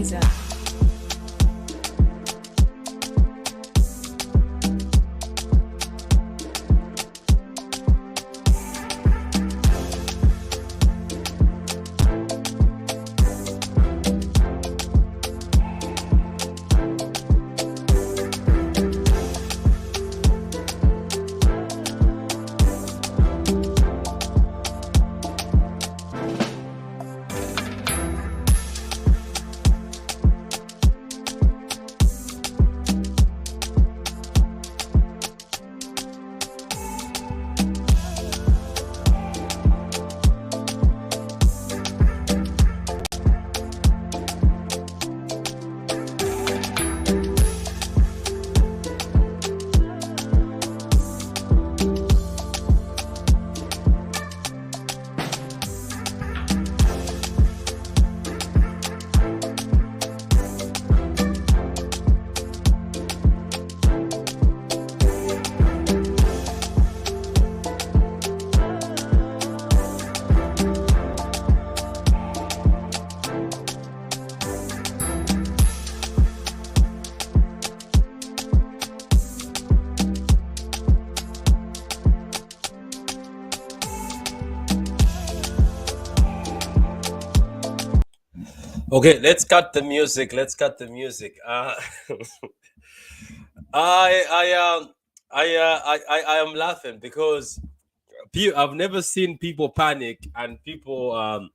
Laser. Okay, let's cut the music. Let's cut the music. I am laughing because I've never seen people panic and people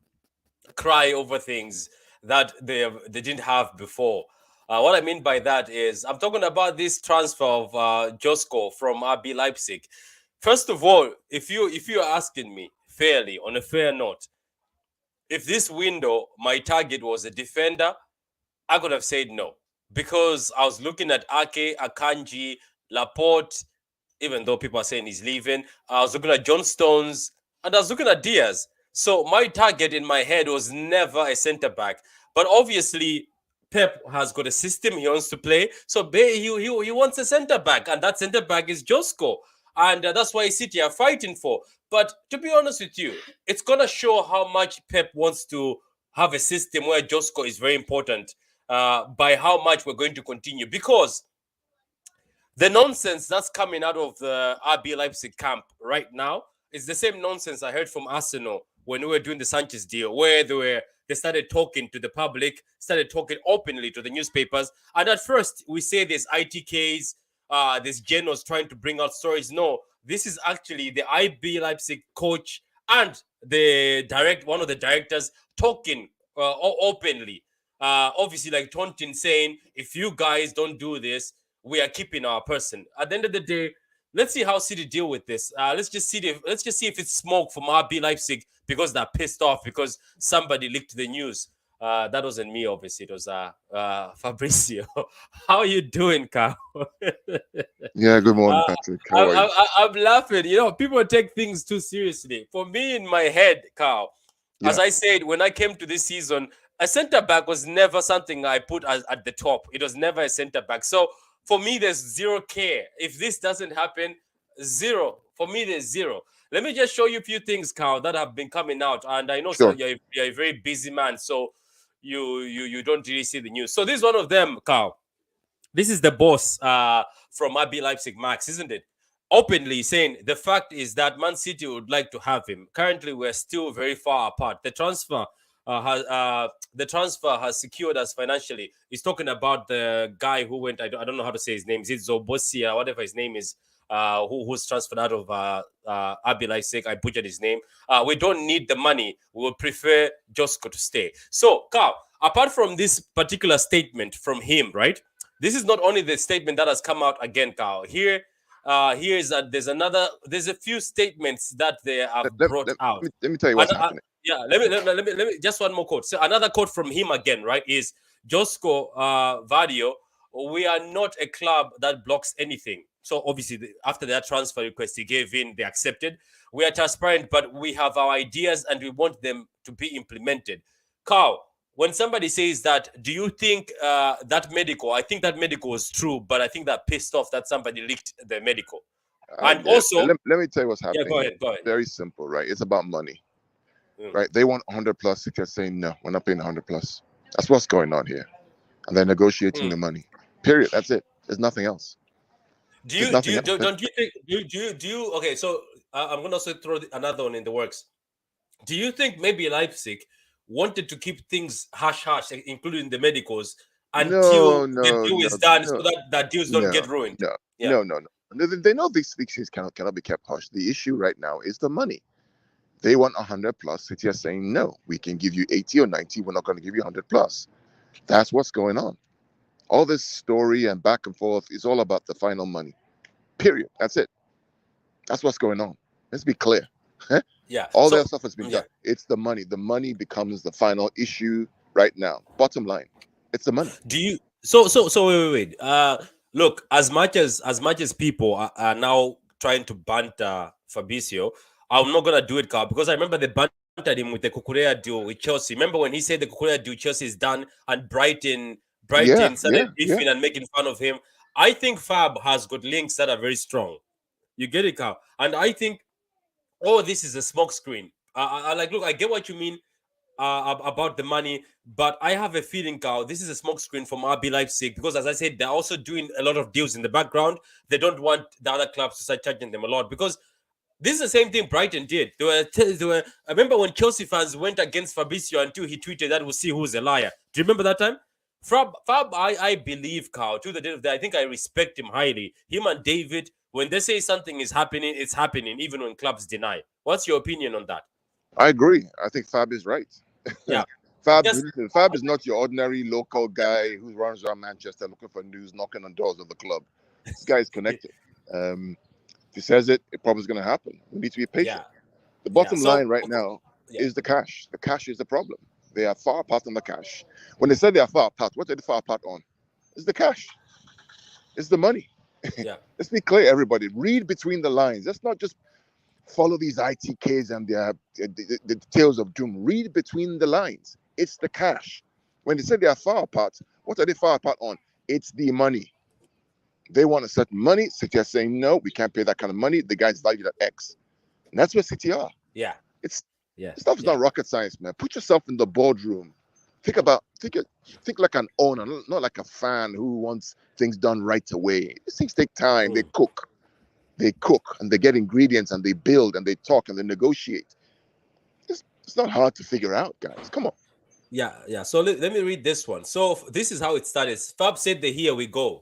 cry over things that they didn't have before. What I mean by that is I'm talking about this transfer of Josko from RB Leipzig. First of all, if you're asking me fairly on a fair note, if this window my target was a defender, I could have said no because I was looking at Ake, Akanji, Laporte, even though people are saying he's leaving. I was looking at John Stones and I was looking at Diaz. So my target in my head was never a centre back. But obviously, Pep has got a system he wants to play. So he wants a centre back, and that centre back is Josko. And that's why City are fighting for. But to be honest with you, it's going to show how much Pep wants to have a system where Josko is very important by how much we're going to continue. Because the nonsense that's coming out of the RB Leipzig camp right now is the same nonsense I heard from Arsenal when we were doing the Sanchez deal, where they started talking to the public, started talking openly to the newspapers. And at first, we say there's ITKs, there's journals trying to bring out stories. No, this is actually the RB Leipzig coach and one of the directors talking openly. Obviously, like Tontin saying, if you guys don't do this, we are keeping our person. At the end of the day, let's see how City deal with this. Let's just see if it's smoke from RB Leipzig because they're pissed off because somebody leaked the news. That wasn't me, obviously. It was Fabrizio. How are you doing, Carl? Yeah, good morning, Patrick. How are you? I'm laughing. You know, people take things too seriously. For me, in my head, Carl, as I said, when I came to this season, a centre back was never something I put at the top. It was never a centre back. So for me, there's zero care. If this doesn't happen, zero. For me, there's zero. Let me just show you a few things, Carl, that have been coming out. And I know Sure. you're a very busy man, so you don't really see the news. So this is one of them, Carl. This is the boss from RB Leipzig, Max, isn't it? Openly saying the fact is that Man City would like to have him. Currently, we're still very far apart. The transfer has secured us financially. He's talking about the guy who went. I don't know how to say his name. Is it Zobosia, whatever his name is? Who's transferred out of RB Leipzig? I butchered his name. We don't need the money. We would prefer Josko to stay. So, Carl, apart from this particular statement from him, right? This is not only the statement that has come out again, Carl. There's a few statements that they have brought out. Let me tell you what's happening. Yeah, let me just one more quote. So another quote from him again, right, is Josko Gvardiol. We are not a club that blocks anything. So obviously, after that transfer request he gave in, they accepted. We are transparent, but we have our ideas and we want them to be implemented. Carl, when somebody says that, do you think that medical? I think that medical was true, but I think that pissed off that somebody leaked the medical. And also, let me tell you what's happening. Yeah, go ahead. Very simple, right? It's about money. Right, they want 100 plus. They kept saying no, we're not paying 100 plus. That's what's going on here. and they're negotiating the money. Period. That's it. There's nothing else. Don't you think? Do you? Okay, so I'm gonna also throw another one in the works. Do you think maybe Leipzig wanted to keep things hush hush, including the medicals, until the deal is done, so that deals don't get ruined? No. They know these things cannot be kept hush. The issue right now is the money. They want 100 plus. City are saying no. We can give you 80 or 90. We're not going to give you 100 plus. That's what's going on. All this story and back and forth is all about the final money. Period. That's it. That's what's going on. Let's be clear. Yeah. All that stuff has been done. It's the money. The money becomes the final issue right now. Bottom line, it's the money. Do you? So wait. Look, as much as people are now trying to banter Fabrizio, I'm not gonna do it, Carl, because I remember they bantered him with the Cucurella deal with Chelsea. Remember when he said the Cucurella deal Chelsea is done and Brighton started beefing and making fun of him. I think Fab has got links that are very strong. You get it, Carl? And I think, this is a smoke screen. Look, I get what you mean about the money, but I have a feeling, Carl, this is a smoke screen from RB Leipzig, because as I said, they're also doing a lot of deals in the background. They don't want the other clubs to start charging them a lot, because this is the same thing Brighton did. They were. I remember when Chelsea fans went against Fabrizio until he tweeted that we'll see who's a liar. Do you remember that time? Fab, I believe, Carl, to the day of the day, I think I respect him highly. Him and David, when they say something is happening, it's happening, even when clubs deny. What's your opinion on that? I agree. I think Fab is right. Yeah. Fab is not your ordinary local guy who runs around Manchester looking for news, knocking on doors of the club. This guy is connected. If he says it, it probably is going to happen. We need to be patient. Yeah. The bottom line right now is the cash. The cash is the problem. They are far apart on the cash. When they say they are far apart, what are they far apart on? It's the cash. It's the money. Yeah. Let's be clear, everybody. Read between the lines. Let's not just follow these ITKs and the tales of doom. Read between the lines. It's the cash. When they say they are far apart, what are they far apart on? It's the money. They want a certain money. City are saying, no, we can't pay that kind of money. The guy's valued at X. And that's where City are. Yeah. Stuff's not rocket science, man. Put yourself in the boardroom. Think like an owner, not like a fan who wants things done right away. These things take time. They cook and they get ingredients and they build and they talk and they negotiate. It's not hard to figure out, guys. Come on. Yeah. So let me read this one. So this is how it started. Fab said the here we go.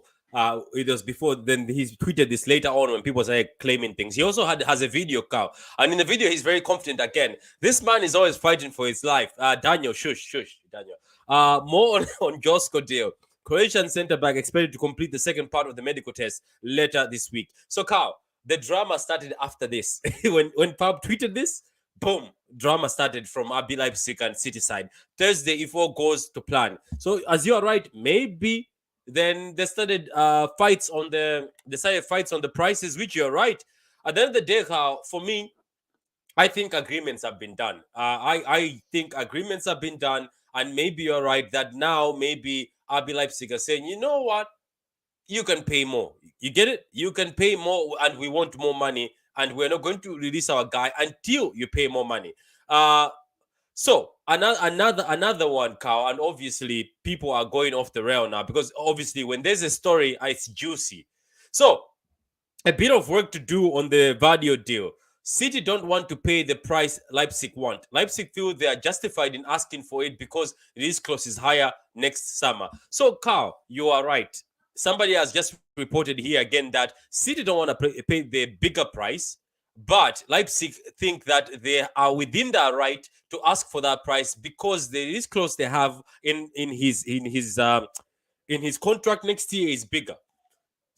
It was before, then he tweeted this later on when people started claiming things. He also has a video, Carl, and in the video he's very confident again. This man is always fighting for his life. Daniel, shush, Daniel. More on Josko deal. Croatian centre back expected to complete the second part of the medical test later this week. So, Carl, the drama started after this. when Fab tweeted this, boom, drama started from RB Leipzig and City side. Thursday, if all goes to plan. So, as you are right, maybe. Then they started fights on the prices, which you're right. At the end of the day, for me, I think agreements have been done. I think agreements have been done, and maybe you're right that now maybe RB Leipzig are saying, you know what, you can pay more. You get it? You can pay more, and we want more money, and we're not going to release our guy until you pay more money. So another one, Carl, and obviously people are going off the rail now because obviously when there's a story, it's juicy. So a bit of work to do on the Gvardiol deal. City don't want to pay the price Leipzig want. Leipzig feel they are justified in asking for it because this clause is higher next summer. So, Carl, you are right. Somebody has just reported here again that City don't want to pay the bigger price, but Leipzig think that they are within their right to ask for that price because this clause they have in his contract next year is bigger.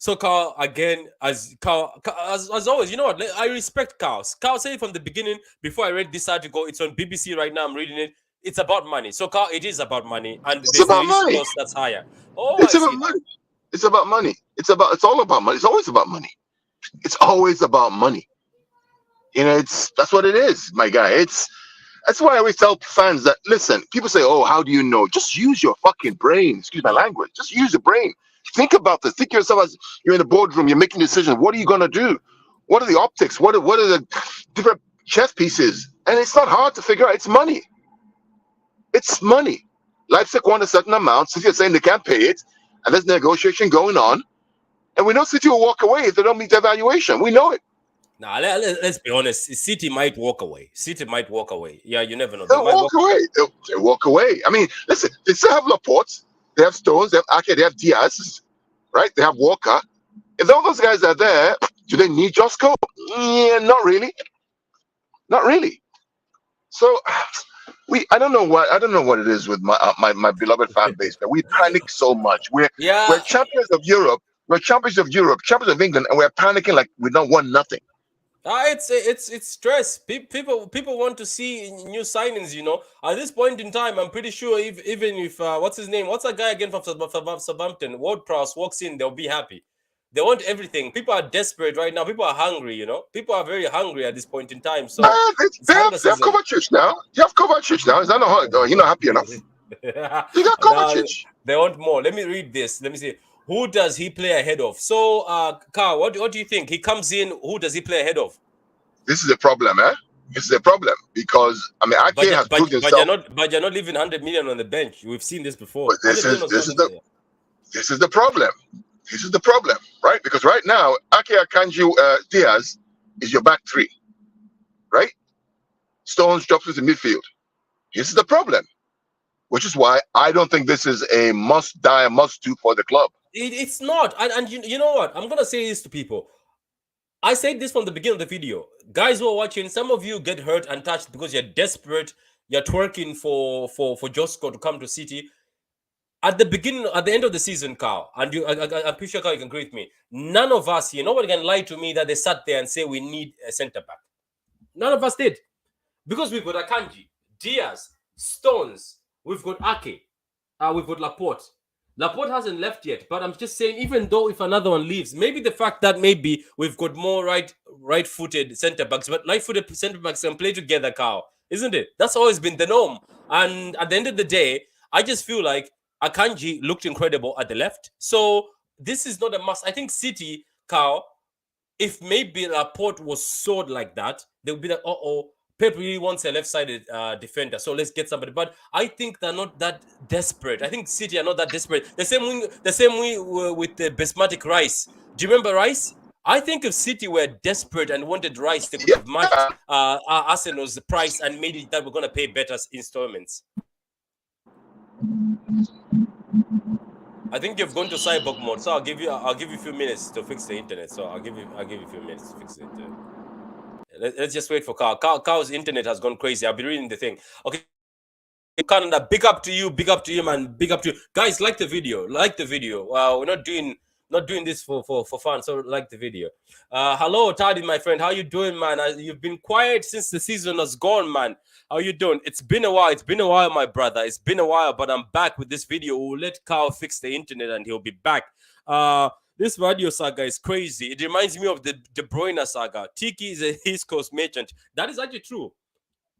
So Carl, again, as always, you know what? I respect Carl. Carl said it from the beginning. Before I read this article, it's on BBC right now. I'm reading it. It's about money. So Carl, it is about money, and it's about money. Clause that's higher. It's about money. It's about money. It's all about money. It's always about money. It's always about money. You know, that's what it is, my guy. That's why I always tell fans that, listen, people say, oh, how do you know? Just use your fucking brain. Excuse my language. Just use your brain. Think about this. Think of yourself as you're in the boardroom, you're making decisions. What are you going to do? What are the optics? What are the different chess pieces? And it's not hard to figure out. It's money. It's money. Leipzig want a certain amount. City are saying they can't pay it, and there's negotiation going on. And we know City will walk away if they don't meet their valuation. We know it. Now, let's be honest. City might walk away. City might walk away. Yeah, you never know. They'll walk away. They'll walk away. I mean, listen, they still have Laporte. They have Stones. They have Ake. They have Diaz. Right? They have Walker. If all those guys are there, do they need Josko? Yeah, not really. Not really. So I don't know what it is with my beloved fan base, but we panic so much. We're champions of Europe. We're champions of Europe, champions of England, and we're panicking like we don't want nothing. It's stress. People want to see new signings. You know, at this point in time, I'm pretty sure even if what's his name? What's that guy again from Southampton? Ward-Prowse walks in, they'll be happy. They want everything. People are desperate right now. People are hungry. You know, people are very hungry at this point in time. So they have Kovacic now. You have Kovacic now. Is that not you're not happy enough? You got Kovacic. They want more. Let me read this. Let me see. Who does he play ahead of? So, Carl, what do you think? He comes in. Who does he play ahead of? This is a problem, eh? This is a problem because I mean, Ake has proved himself. But you're not leaving 100 million on the bench. We've seen this before. But this is the problem. This is the problem, right? Because right now, Ake, Akanji, Diaz is your back three, right? Stones drops into midfield. This is the problem, which is why I don't think this is a must-do for the club. It's not. And you know what? I'm going to say this to people. I said this from the beginning of the video. Guys who are watching, some of you get hurt and touched because you're desperate. You're twerking for Josko to come to City. At the end of the season, Carl, and I'm pretty sure, Carl, you can agree with me. None of us here, nobody can lie to me that they sat there and say we need a centre back. None of us did. Because we've got Akanji, Diaz, Stones, we've got Ake, we've got Laporte. Laporte hasn't left yet, but I'm just saying, even though if another one leaves, maybe the fact that maybe we've got more right-footed centre backs, but right-footed centre backs can play together, Carl, isn't it? That's always been the norm. And at the end of the day, I just feel like Akanji looked incredible at the left. So this is not a must. I think City, Carl, if maybe Laporte was sold like that, they would be like, Pep really wants a left-sided defender, so let's get somebody. But I think they're not that desperate. I think City are not that desperate. The same way with the Basmati Rice. Do you remember Rice? I think if City were desperate and wanted Rice, they could have matched Arsenal's price and made it that we're going to pay better installments. I think you've gone to cyborg mode, so I'll give you a few minutes to fix the internet. So I'll give you a few minutes to fix the internet. Let's just wait for Carl. Carl's internet has gone crazy. I'll be reading the thing. Okay, Canada, big up to you, man. Big up to you, guys. Like the video. We're not doing this for fun. So like the video. Hello, Tadi, my friend. How you doing, man? You've been quiet since the season has gone, man. How you doing? It's been a while, my brother. It's been a while, but I'm back with this video. We'll let Carl fix the internet, and he'll be back. This radio saga is crazy. It reminds me of the De Bruyne saga. Tiki is a East Coast merchant. That is actually true.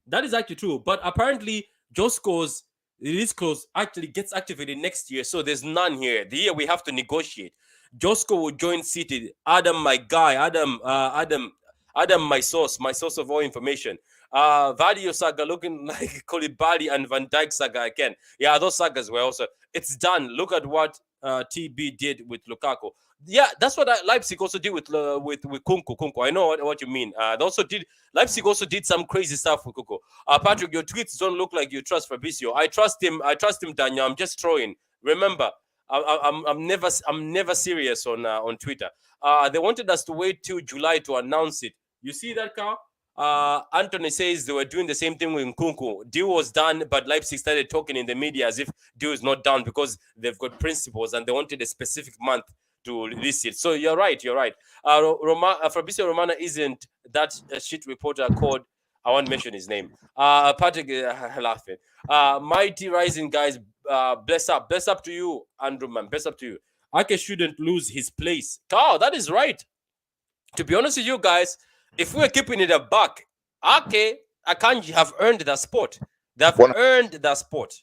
But apparently, Josko's East Coast actually gets activated next year. So there's none here. The year we have to negotiate. Josko will join City. Adam, my guy. Adam, my source of all information. Vadio saga looking like Koulibaly and Van Dijk saga again. Yeah, those sagas were also. It's done. Look at what TB did with Lukaku. Yeah, that's what Leipzig also did with Kunku. I know what you mean. Leipzig also did some crazy stuff with Kunku. Patrick, your tweets don't look like you trust Fabrizio. I trust him, Daniel. I'm just throwing. Remember, I'm never serious on Twitter. They wanted us to wait till July to announce it. You see that, Carl? Anthony says they were doing the same thing with Nkunku. Deal was done, but Leipzig started talking in the media as if deal is not done because they've got principles and they wanted a specific month to release it. So you're right. Fabrizio Romano isn't that shit reporter called. I won't mention his name. Patrick laughing. Mighty Rising guys. Bless up to you, Andrew man. Bless up to you. Ake shouldn't lose his place. Carl, that is right. To be honest with you guys, if we're keeping it a buck, Ake, Akanji have earned that spot. They've earned that spot.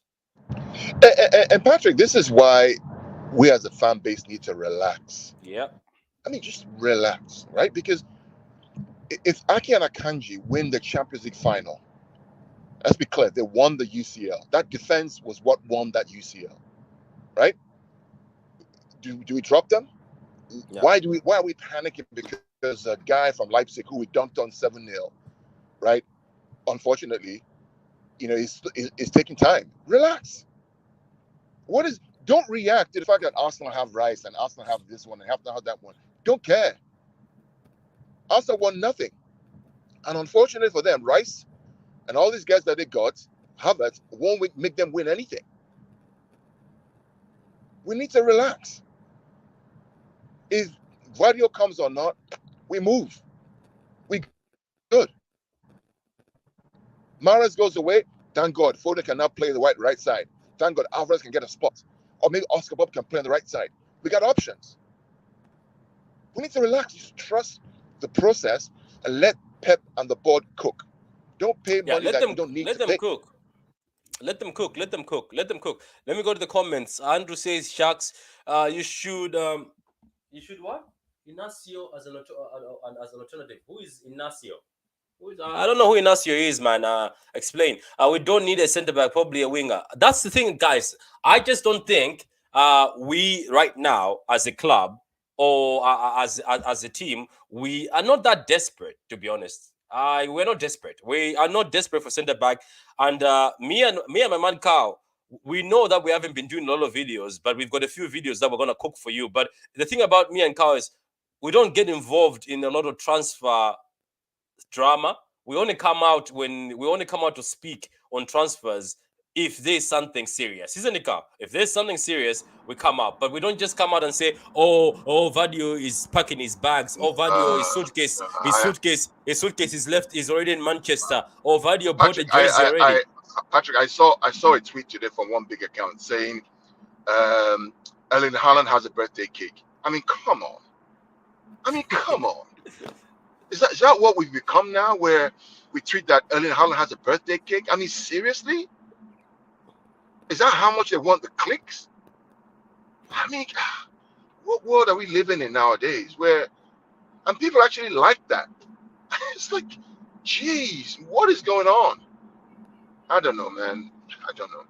And Patrick, this is why we as a fan base need to relax. Yeah. I mean, just relax, right? Because if Ake and Akanji win the Champions League final, Let's be clear. They won the UCL. That defense was what won that UCL, right? Do we drop them? Yeah. Why are we panicking because a guy from Leipzig who we dunked on 7-0, right? Unfortunately, is taking time. Relax. Don't react to the fact that Arsenal have Rice and Arsenal have this one and have that one. Don't care. Arsenal won nothing. And unfortunately for them, Rice and all these guys that they got, Havertz, won't make them win anything. We need to relax. If Gvardiol comes or not, we move. We good. Mahrez goes away. Thank God. Foden can now play the right side. Thank God Alvarez can get a spot. Or maybe Oscar Bob can play on the right side. We got options. We need to relax. Just trust the process and let Pep and the board cook. Don't pay money that you don't need to pay. Cook. Let them cook. Let me go to the comments. Andrew says, Sharks, you should what? Inacio as an alternative. Who is Inacio? I don't know who Inacio is, man. Explain. We don't need a centre back, probably a winger. That's the thing, guys. I just don't think we right now as a club or as a team, we are not that desperate, to be honest. We're not desperate. We are not desperate for centre back. And me and my man Carl, we know that we haven't been doing a lot of videos, but we've got a few videos that we're gonna cook for you. But the thing about me and Carl is we don't get involved in a lot of transfer drama. We only come out to speak on transfers if there's something serious, isn't it, Carl? If there's something serious, we come out, but we don't just come out and say, "Oh, Vadio is packing his bags. Oh, Vadio, his suitcase is left. Is already in Manchester. Oh, Vadio bought a jersey already." Patrick, I saw a tweet today from one big account saying, Erling Haaland has a birthday cake. I mean, come on. Is that what we've become now, where we treat that Erling Haaland has a birthday cake? I mean, seriously? Is that how much they want the clicks? I mean, what world are we living in nowadays and people actually like that? It's like, geez, what is going on? I don't know, man. I don't know.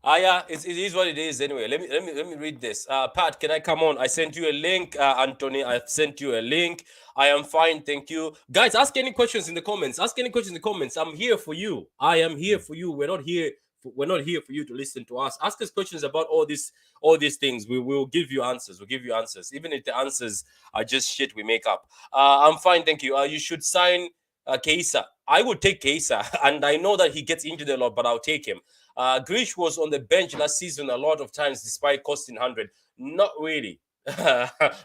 Yeah, it is what it is anyway. Let me read this. Pat, can I come on? I sent you a link. Anthony, I've sent you a link. I am fine, thank you. Guys, ask any questions in the comments. I'm here for you. I am here for you. We're not here for you to listen to us. Ask us questions about all these things. We will give you answers. Even if the answers are just shit we make up. I'm fine, thank you. You should sign Keisa. I would take Keisa, and I know that he gets injured a lot, but I'll take him. Grish was on the bench last season a lot of times despite costing 100. Not really.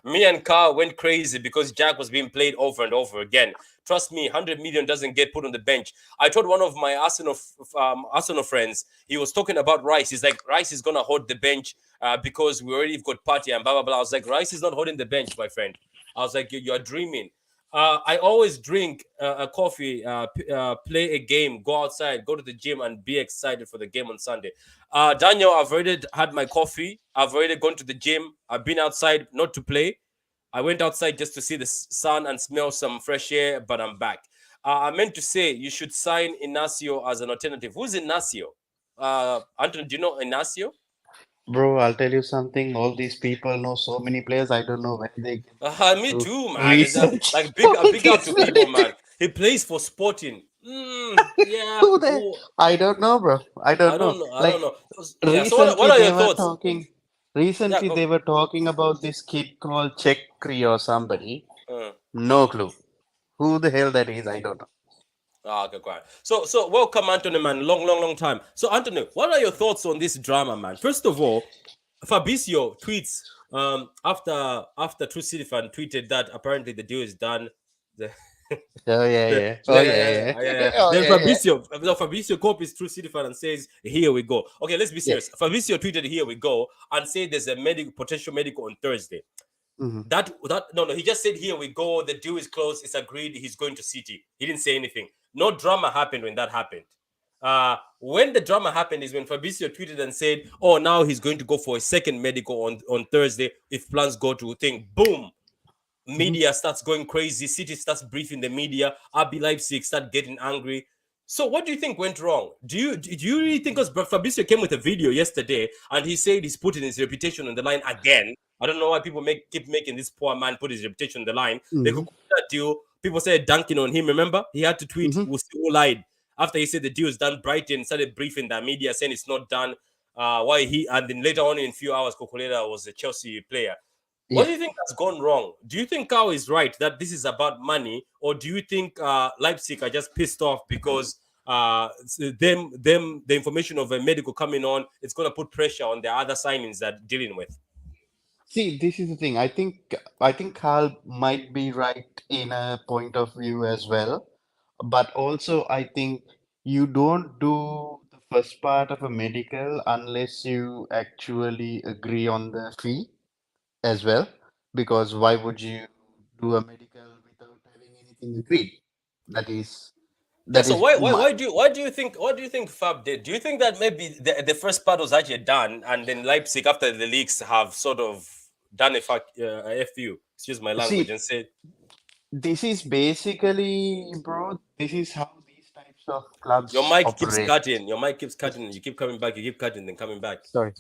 Me and Carl went crazy because Jack was being played over and over again. Trust me, 100 million doesn't get put on the bench. I told one of my Arsenal friends, he was talking about Rice. He's like, Rice is going to hold the bench because we already got Partey and blah, blah, blah. I was like, Rice is not holding the bench, my friend. I was like, you're dreaming. I always drink a coffee, play a game, go outside, go to the gym, and be excited for the game on Sunday. Daniel, I've already had my coffee. I've already gone to the gym. I've been outside not to play. I went outside just to see the sun and smell some fresh air, but I'm back. I meant to say you should sign Inacio as an alternative. Who's Inacio? Anton, do you know Inacio? Bro, I'll tell you something. All these people know so many players. I don't know when they Me to too, man. research Like all big up these to people, bloody man. He plays for Sporting. Yeah. Who they? I don't know, bro. I don't know. I Like don't know. Yeah. So what recently are they your were thoughts? talking. Yeah. Recently Go. they were talking about this kid called Chekri or somebody. Uh, No clue. Who the hell that is? I don't know. okay, quiet. So welcome, Anthony, man. Long time. So, Anthony, what are your thoughts on this drama, man? First of all, Fabrizio tweets after True City fan tweeted that apparently the deal is done. Oh yeah. Oh yeah. Oh Then yeah. Fabrizio copies True City fan and says, "Here we go." Okay, let's be serious. Yes. Fabrizio tweeted, "Here we go," and said there's a potential medical on Thursday. Mm-hmm. No, he just said, "Here we go. The deal is closed. It's agreed. He's going to City." He didn't say anything. No drama happened when that happened. When the drama happened is when Fabrizio tweeted and said, "Oh, now he's going to go for a second medical on Thursday if plans go to thing." Boom. media starts going crazy. City starts briefing the media. RB Leipzig start getting angry. So what do you think went wrong? Do you really think, because Fabrizio came with a video yesterday and he said he's putting his reputation on the line again? I don't know why people keep making this poor man put his reputation on the line. They could Hmm. quit that deal. People said dunking on him. Remember, he had to tweet Hmm. who lied after he said the deal is done. Brighton started briefing the media saying it's not done. Why he, and then later on in a few hours, Cocoleta was a Chelsea player. What Yeah. do you think has gone wrong? Do you think Kao is right that this is about money, or do you think Leipzig are just pissed off because the information of a medical coming on, it's going to put pressure on the other signings that they're dealing with? See, this is the thing. I think Carl might be right in a point of view as well, but also I think you don't do the first part of a medical unless you actually agree on the fee as well, because why would you do a medical without having anything agreed? That is Yeah. that So is my, why do you think Fab did? Do you think that maybe the first part was actually done, and then Leipzig after the leaks have sort of done a fu, excuse my language, see, and said, this is basically, bro, this is how these types of your clubs mic keeps operate. cutting, your mic keeps cutting, and you keep coming back, you keep cutting, then coming back. Sorry.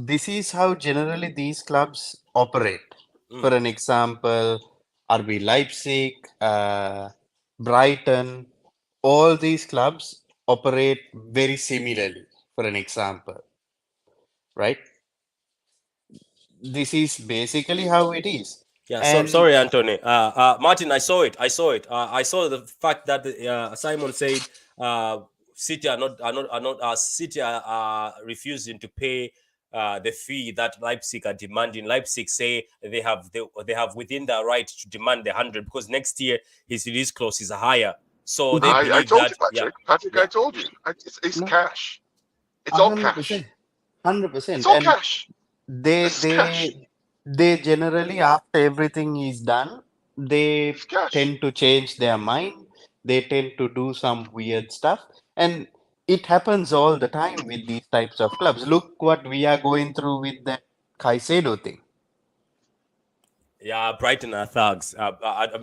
This is how generally these clubs operate. Mm. For an example, RB Leipzig, Brighton, all these clubs operate very similarly. For an example, right? This is basically how it is. Yeah, so And sorry, Anthony. Martin, I saw it. I saw it. I saw the fact that Simon said City City are refusing to pay the fee that Leipzig are demanding. Leipzig say they have within their right to demand the 100 because next year his release clause is higher. So they mhm, I believe told that, you, yeah, Patrick. Patrick, I yeah. told you. It's no, cash. It's all cash. 100%, It's 100%. all And cash. they This is cash. they they generally, after everything is done, they It's cash. tend to change their mind. They tend to do some weird stuff, and it happens all the time with these types of clubs. Look what we are going through with that Caicedo thing. Yeah, Brighton are thugs.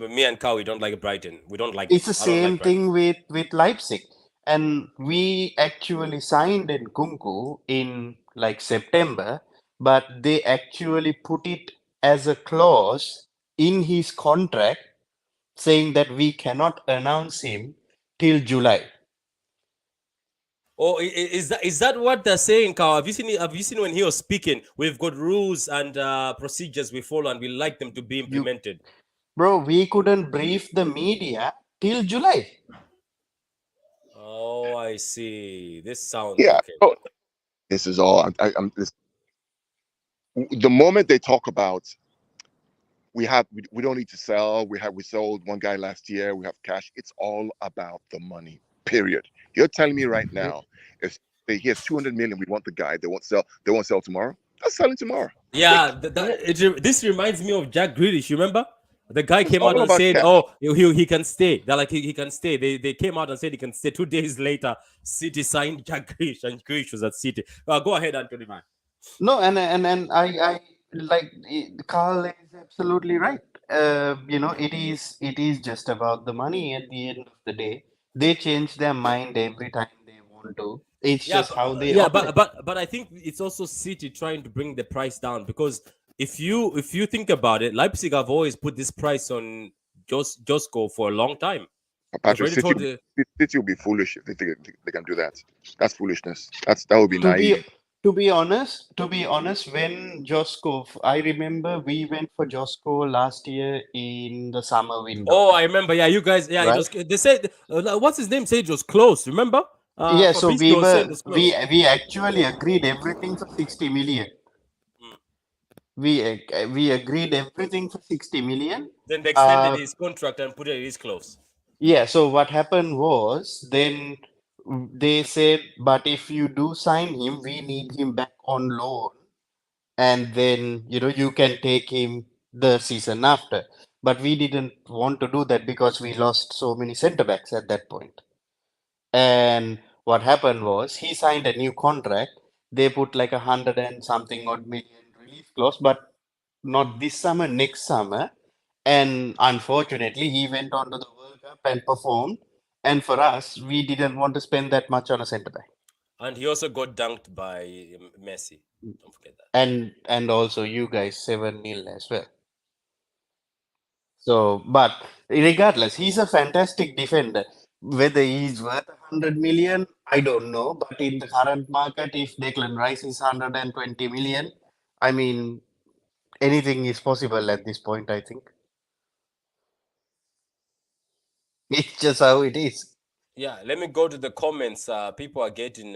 Me and Cow, we don't like Brighton. We don't like them. It's the I don't same like Brighton. thing with Leipzig, and we actually signed Nkunku in like September, but they actually put it as a clause in his contract saying that we cannot announce him till July. Oh, is that what they're saying, Carl? Have you seen it? Have you seen when he was speaking? We've got rules and procedures we follow, and we like them to be You, implemented. bro, we couldn't brief the media till July. Oh, I see. This sounds Yeah. okay. Oh, this is all. The moment they talk about we don't need to sell. We sold one guy last year. We have cash. It's all about the money. Period. You're telling me right now, if he has 200 million, we want the guy. They won't sell. They won't sell tomorrow. I'll sell him tomorrow. Yeah, Quick. this reminds me of Jack Grealish. You remember? The guy It's came out all and about said, cash. "Oh, he can stay." They're like, he can stay. They came out and said he can stay. 2 days later, City signed Jack Grealish, and Grealish was at City. Go ahead, Anthony, man. No, and I like Carl is absolutely right. It is just about the money at the end of the day. They change their mind every time they want to. It's Yeah, just how they yeah, operate. but I think it's also City trying to bring the price down because if you think about it, Leipzig have always put this price on Josko for a long time. They've Patrick, already told the City will be foolish if they think they can do that. That's foolishness. That would be To be naive. to be honest, when Josko, I remember we went for Josko last year in the summer window, Oh, I remember. Yeah, you guys. Yeah, it right? was. They said what's his name said it was close. Remember? Yeah, so we Fabrizio was saying it were was we close. we actually agreed everything for 60 million. Mm. We agreed everything for 60 million. Then they extended Uh, his contract and put it is close. yeah, so what happened was then they said, but if you do sign him, we need him back on loan, and then you can take him the season after. But we didn't want to do that because we lost so many center backs at that point. And what happened was he signed a new contract. They put like 100 and something odd million release clause, but not this summer, next summer. And unfortunately, he went on to the World Cup and performed. And for us, we didn't want to spend that much on a centre back. And he also got dunked by Messi. Don't forget that. And also you guys 7-0 as well. So, but regardless, he's a fantastic defender. Whether he's worth 100 million, I don't know. But in the current market, if Declan Rice is 120 million, I mean, anything is possible at this point, I think. It's just how it is. Yeah, let me go to the comments. People are getting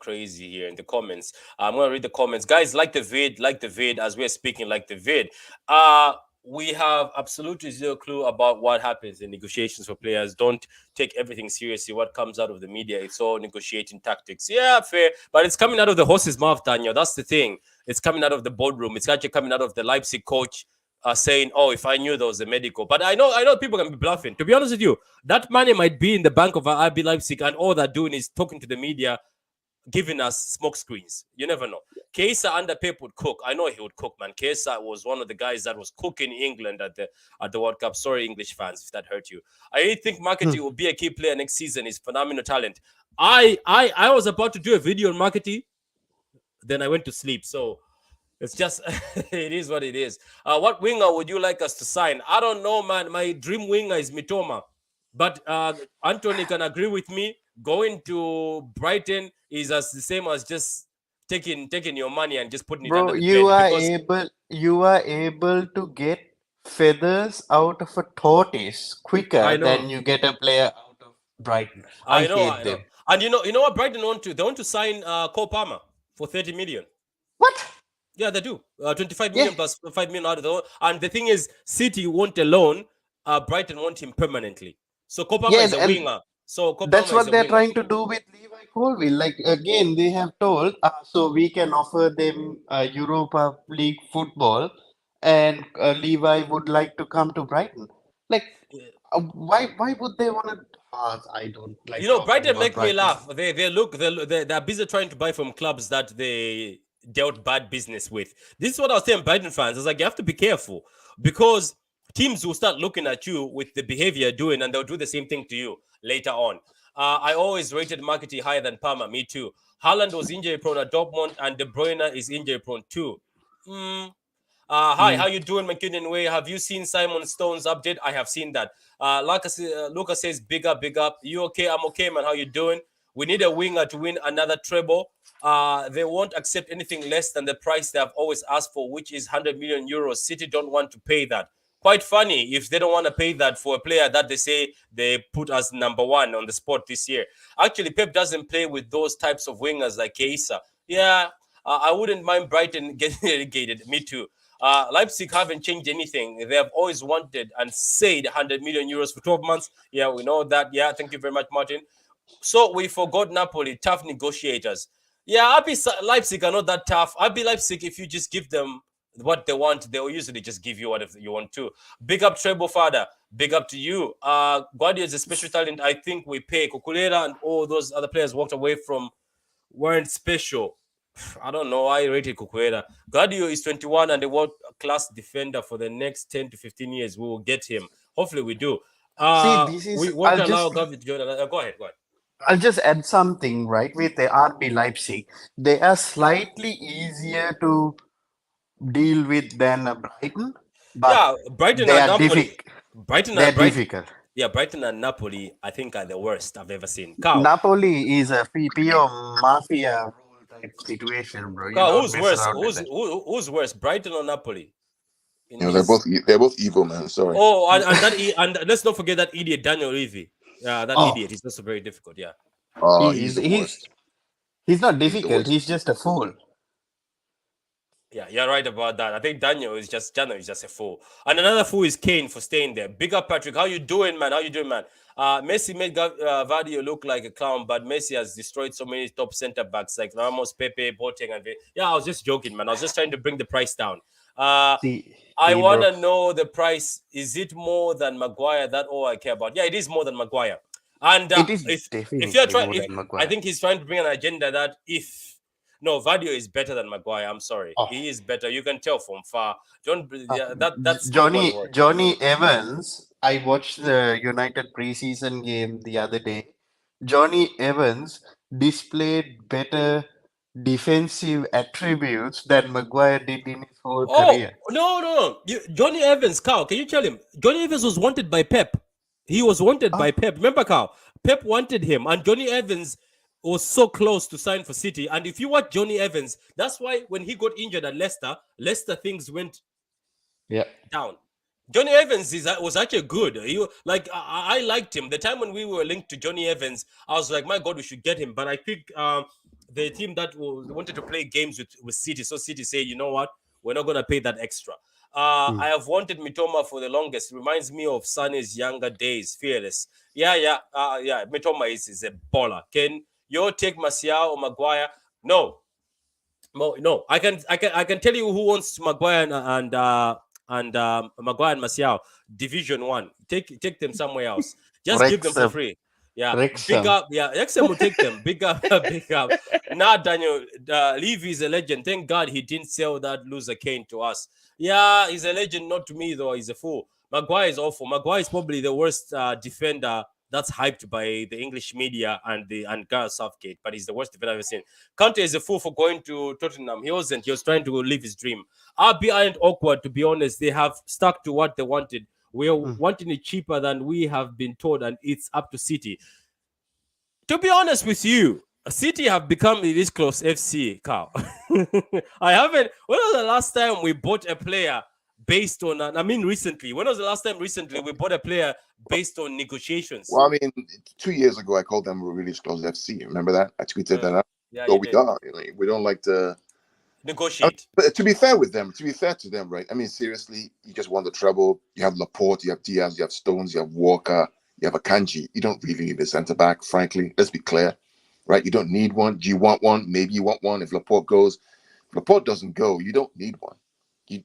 crazy here in the comments. I'm gonna read the comments, guys. Like the vid as we're speaking, like the vid. Uh, we have absolutely zero clue about what happens in negotiations for players. Don't take everything seriously. What comes out of the media, it's all negotiating tactics. Yeah, fair, but it's coming out of the horse's mouth, Daniel. That's the thing. It's coming out of the boardroom. It's actually coming out of the Leipzig coach. Saying, "Oh, if I knew there was a medical," but I know people can be bluffing. To be honest with you, that money might be in the bank of RB Leipzig, and all they're doing is talking to the media, giving us smoke screens. You never know. Kesa under Pep would cook. I know he would cook, man. Kesa was one of the guys that was cooking England at the World Cup. Sorry, English fans, if that hurt you. I really think Marketing will be a key player next season. He's phenomenal talent. I was about to do a video on Marketing, then I went to sleep. So it's just it is what it is. What winger would you like us to sign? I don't know, man. My dream winger is Mitoma, but Anthony can agree with me. Going to Brighton is as the same as just taking your money and just putting it under Bro, the bed because you are able to get feathers out of a tortoise quicker I know, than you get a player out of Brighton. I I know, hate I know. them. And you know what Brighton want to? They want to sign Cole Palmer for 30 million. What? Yeah, they do. 25 Yeah. million plus 5 million out of the. And the thing is, City won't alone. Brighton want him permanently. So Kopama Yeah, is a and winger. So that's Kopama is what a they're winger. trying to do with Levi Colville. Like again, they have told, so we can offer them Europa League football, and Levi would like to come to Brighton. Like, why would they want to? I don't You like know, talking Brighton about make me Brighton. laugh. They're busy trying to buy from clubs that they dealt bad business with. This is what I was saying, Brighton fans. I was like, you have to be careful because teams will start looking at you with the behavior you're doing, and they'll do the same thing to you later on. I always rated Marketing higher than Palmer. Me too. Haaland was injury prone at Dortmund, and De Bruyne is injury prone too. Mm, hi, Hmm. how you doing, McKinnon Way? Have you seen Simon Stone's update? I have seen that. Lucas says, big up, big up. You okay? I'm okay, man. How you doing? We need a winger to win another treble. They won't accept anything less than the price they have always asked for, which is 100 million euros. City don't want to pay that. Quite funny if they don't want to pay that for a player that they say they put as number one on the spot this year. Actually, Pep doesn't play with those types of wingers like Keisa. Yeah, I wouldn't mind Brighton getting relegated. Me too. Leipzig haven't changed anything. They have always wanted and said 100 million euros for 12 months. Yeah, we know that. Yeah, thank you very much, Martin. So we forgot Napoli, tough negotiators. Yeah, RB Leipzig are not that tough. RB Leipzig, if you just give them what they want, they will usually just give you what you want to. Big up Treble Father. Big up to you. Guardia is a special talent. I think we pay. Kukulera and all those other players walked away from weren't special. I don't know. I rated Kukwera. Guardio is 21 and a world class defender for the next 10 to 15 years. We will get him. Hopefully, we do. See, this is. We won't allow Gavi to join. Go ahead. Go ahead. I'll just add something, right? With the RB Leipzig, they are slightly easier to deal with than Brighton, but Yeah, Brighton they and are Napoli. Brighton they're and Brighton. difficult. Yeah, Brighton and Napoli, I think, are the worst I've ever seen. Cow. Napoli is a pure mafia rule type situation, bro. You don't Who's mess worse? around with that. Who's worse? Brighton or Napoli? In You know, his they're both evil, man. Sorry. Oh, and let's not forget that idiot Daniel Levy. Yeah, that Oh, idiot. He's also very difficult. Yeah. He's he's the he's worst. he's not He's the difficult. worst. He's just a fool. Yeah, you're right about that. I think Daniel is just a fool. And another fool is Kane for staying there. Big up, Patrick. How you doing, man? How you doing, man? Messi made Vardy look like a clown, but Messi has destroyed so many top center backs like Ramos, Pepe, Boateng, and yeah, I was just joking, man. I was just trying to bring the price down. Uh, I See, want bro. to know the price. Is it more than Maguire? That all I care about. Yeah, it is more than Maguire. And It is if you're definitely trying, more if than I Maguire. think he's trying to bring an agenda that if No, Vardio is better than Maguire. I'm sorry, Oh, he is better. You can tell from far. Don't. Yeah, that's not gonna work. Johnny Evans. I watched the United preseason game the other day. Johnny Evans displayed better defensive attributes than Maguire did in his whole Oh career. no, no, no! Johnny Evans, Carl. Can you tell him? Johnny Evans was wanted by Pep. He was wanted by Ah, Pep. Remember, Carl? Pep wanted him, and Johnny Evans was so close to sign for City. And if you watch Johnny Evans, that's why when he got injured at Leicester things went yeah. down. Johnny Evans was actually good. I liked him. The time when we were linked to Johnny Evans, I was like, my God, we should get him. But I think the team that wanted to play games with City, so City say, you know what, we're not gonna pay that extra. Hmm. I have wanted Mitoma for the longest. Reminds me of Sane's younger days, fearless. Yeah. Mitoma is a baller. Can you take Martial or Maguire? No, no, I can tell you who wants Maguire and Maguire and Martial Division One. Take them somewhere else. Just give them for Wrexham. free. Yeah, big Wrexham. up. Yeah, Exxon will take them. Big up, big up. Nah, Daniel Levy is a legend. Thank God he didn't sell that loser Kane to us. Yeah, he's a legend, not to me though. He's a fool. Maguire is awful. Maguire is probably the worst defender that's hyped by the English media and Gareth Southgate, but he's the worst defender I've ever seen. Kante is a fool for going to Tottenham. He wasn't. He was trying to live his dream. RB aren't awkward, to be honest. They have stuck to what they wanted. We're Hmm. wanting it cheaper than we have been told, and it's up to City. To be honest with you, City have become this close FC, Carl. I haven't. When was the last time we bought a player based on? I mean, recently. When was the last time recently we bought a player based on negotiations? Well, I mean, 2 years ago, I called them really close FC. Remember that? I tweeted that out. Yeah, So you we did. are. We don't like to. Negotiate. But to be fair with them, to be fair to them, right? I mean, seriously, you just won the treble. You have Laporte, you have Diaz, you have Stones, you have Walker, you have Akanji. You don't really need a centre back, frankly. Let's be clear, right? You don't need one. Do you want one? Maybe you want one. If Laporte goes, if Laporte doesn't go, you don't need one. You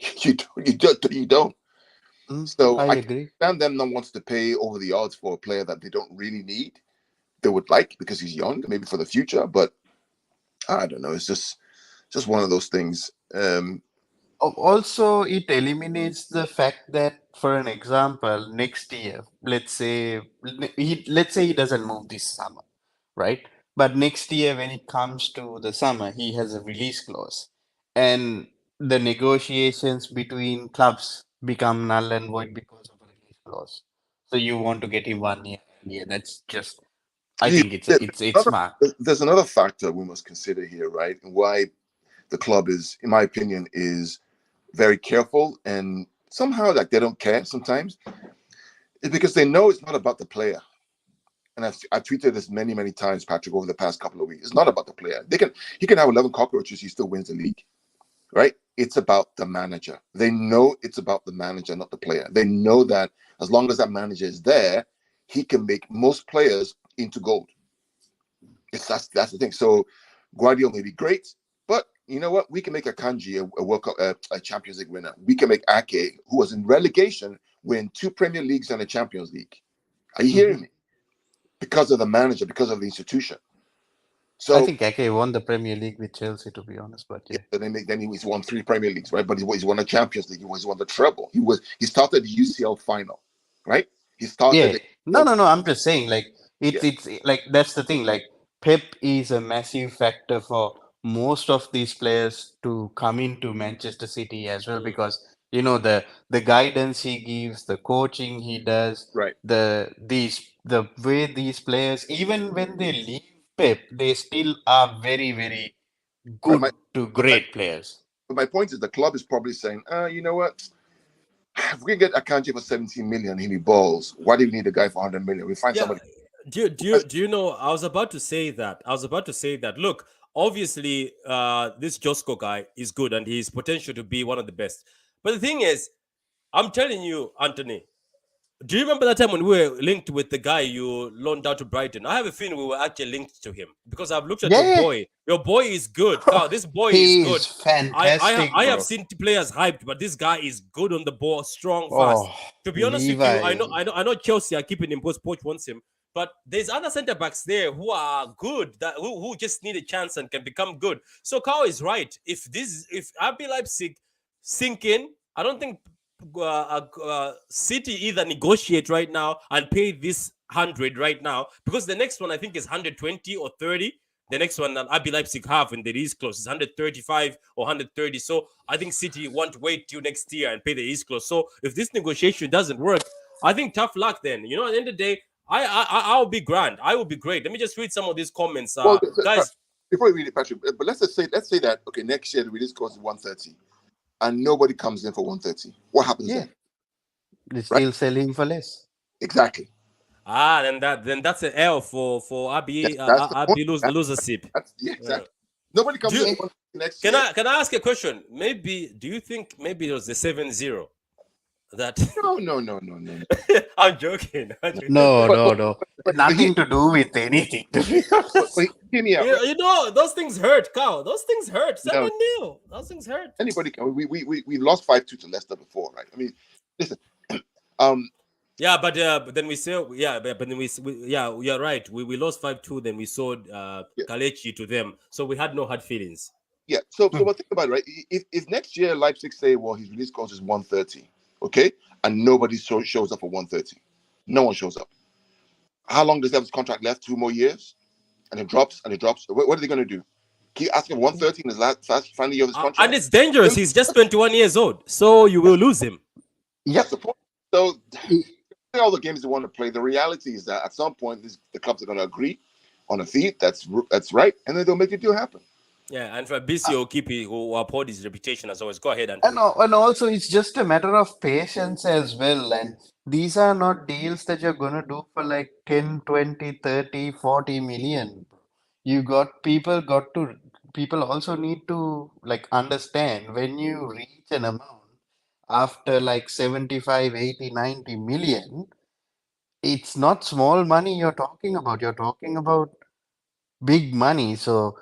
don't. Hmm. So I I agree. understand them not wants to pay over the odds for a player that they don't really need. They would like because he's young, maybe for the future, but I don't know. It's just one of those things. Also, it eliminates the fact that, for an example, next year, let's say he doesn't move this summer, right? But next year, when it comes to the summer, he has a release clause, and the negotiations between clubs become null and void because of a release clause. So you want to get him 1 year. Yeah, that's just. I You- think there- it's smart. there's another factor we must consider here, right? And why the club is, in my opinion, is very careful and somehow like they don't care sometimes. It's because they know it's not about the player. And I've tweeted this many times, Patrick, over the past couple of weeks. It's not about the player. He can have 11 cockroaches, he still wins the league, right? It's about the manager. They know it's about the manager, not the player. They know that as long as that manager is there, he can make most players into gold. That's the thing. So Guardiola may be great, but you know what? We can make a Kanji a World Cup, a Champions League winner. We can make Ake, who was in relegation, win 2 Premier Leagues and a Champions League. Are you Hmm. hearing me? Because of the manager, because of the institution. I So think Ake won the Premier League with Chelsea, to be honest, but yeah, yeah. then he's won 3 Premier Leagues, right? But he's won a Champions League. He's won the treble. He started the UCL final, right? He started Yeah. the No, UCL, no, no. I'm just saying, like, yeah, it's like that's the thing. Like, Pep is a massive factor for most of these players to come into Manchester City as well, Mm. because the guidance he gives, the coaching he does, right. the way these players, even when they leave Pep, they still are very, very But good to my great players. my point is the club is probably saying, you know what? If we can get Akanji for 17 million, he balls. Why do we need a guy for 100 million? We find Yeah. somebody. Do you know? I was about to say that. Look, obviously, this Josko guy is good and he's potential to be one of the best. But the thing is, I'm telling you, Anthony. Do you remember that time when we were linked with the guy you loaned out to Brighton? I have a feeling we were actually linked to him because I've looked at your Yeah, boy. Your boy is good, Carl. This boy is he good. is fantastic, I have bro. seen players hyped, but this guy is good on the ball, strong, fast. Oh, To be honest with you, I know Levi. I know I know Chelsea are keeping him because Poch wants him. but there's other center backs there who are good, that who just need a chance and can become good. So Kao is right. If RB Leipzig sink in, I don't think City either negotiate right now and pay this 100 right now, because the next one I think is 120 or 30. The next one that RB Leipzig have in the East close is 135 or 130. So I think City want to wait till next year and pay the East close. So if this negotiation doesn't work, I think tough luck then. You know, at the end of the day, I'll be grand. I will be great. Let me just read some of these comments, Well, guys. before we read it, Patrick, but let's say that okay, next year the release cost is 130, and nobody comes in for 130. What happens Yeah, then? they Right? still sell him for less. Exactly. Then that's an L for RB That's the point. RB losership. Yeah, Yeah. exactly. Nobody comes Do in you, for 130 next year. can I ask a question? Maybe do you think maybe it was the 7-0 that No. I'm joking. I'm joking. No, But, no, no. but Nothing to do with anything, to be honest. hear me out, right? You know, those things hurt, Cow. Those things hurt. No, 7-0. Those things hurt. anybody can. We lost 5-2 to Leicester before, right? I mean, listen. Um, Yeah, but then we saw but then yeah, you're right. We lost 5-2. Then we sold yeah, Kalechi to them, so we had no hard feelings. yeah. So but think about it, right? If next year Leipzig say, well, his release cost is 130, okay, and nobody shows up for 130, no one shows up. How long does he have his contract left? 2 more years, and it drops and it drops. What are they going to do? Keep asking 130 in his final year of his And contract? it's dangerous. He's just 21 years old, so you will lose him. Yep. That's the point. So all the games they want to play. The reality is that at some point, the clubs are going to agree on a fee that's right, and then they'll make the deal happen. Yeah, and Fabrizio Kipi, who uphold his reputation as always. Go ahead, And, Anthony. and also, it's just a matter of patience as well. And these are not deals that you're going to do for like 10, 20, 30, 40 million. You got people also need to like understand when you reach an amount after like 75, 80, 90 million, it's not small money you're talking about. You're talking about big money. So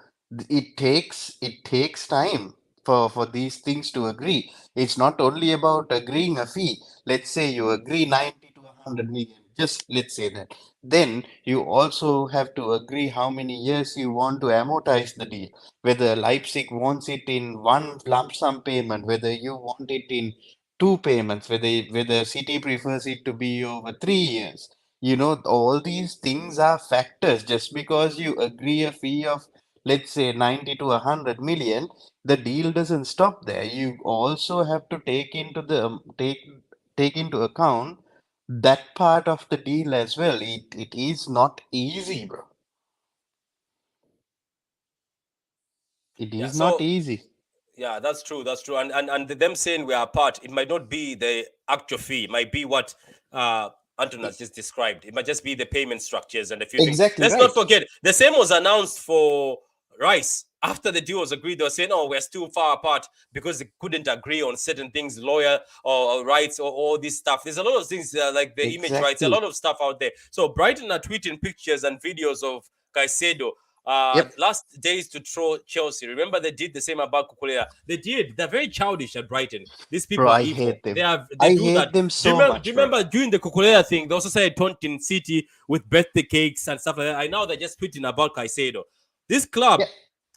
it takes time for these things to agree. It's not only about agreeing a fee. Let's say you agree 90 to 100 million. Just let's say that. Then you also have to agree how many years you want to amortize the deal. Whether Leipzig wants it in one lump sum payment, whether you want it in two payments, whether City prefers it to be over 3 years. All these things are factors. Just because you agree a fee of, let's say, 90 to 100 million, the deal doesn't stop there. You also have to take into account that part of the deal as well. It is not easy, bro. It Yeah, is not so easy. yeah, that's true. That's true. And them saying we are apart, it might not be the actual fee. It might be what Anton has just described. It might just be the payment structures and a few things. Exactly Let's not right. forget the same was announced for Rice. After the deal was agreed, they were saying, "Oh, we're still far apart because they couldn't agree on certain things, lawyer or rights or all this stuff." There's a lot of things like the image rights, a lot Exactly. of stuff out there. So Brighton are tweeting pictures and videos of Caicedo Yep. last days to throw Chelsea. Remember they did the same about Kukurea. They did. They're very childish at Brighton. These Bro, people are I evil. hate them. They I do that. hate them Do you so remember? Do much, you bro. remember during the Kukurea thing? They also said taunting City with birthday cakes and stuff like that. I know they're just tweeting about Caicedo. This club. Yeah,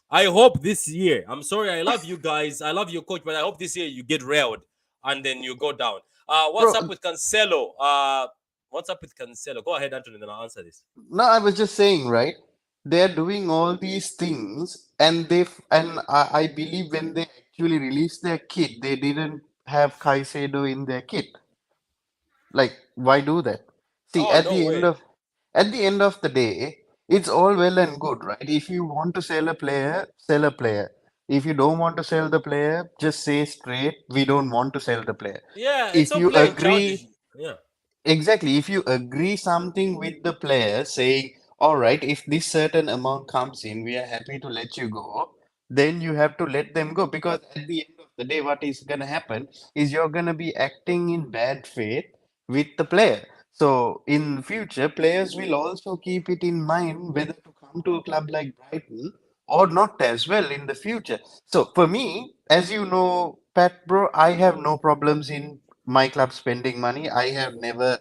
I hope this year. I'm sorry. I love you guys. I love your coach, but I hope this year you get railed and then you go down. What's bro. up with Cancelo? What's up with Cancelo? Go ahead, Anthony, then I'll answer this. No, I was just saying, right? They're doing all these things, and I believe when they actually released their kit, they didn't have Caicedo in their kit. Like, why do that? See, Oh no way. at the end of the day, it's all well and good, right? If you want to sell a player, sell a player. If you don't want to sell the player, just say straight, we don't want to sell the player. Yeah, it's If so you plain childish. agree Yeah. Exactly. If you agree something with the player saying, all right, if this certain amount comes in, we are happy to let you go, then you have to let them go. Because at the end of the day, what is going to happen is you're going to be acting in bad faith with the player. So in future, players will also keep it in mind whether to come to a club like Brighton or not as well in the future. So for me, as you know, Pat, bro, I have no problems in my club spending money. I have never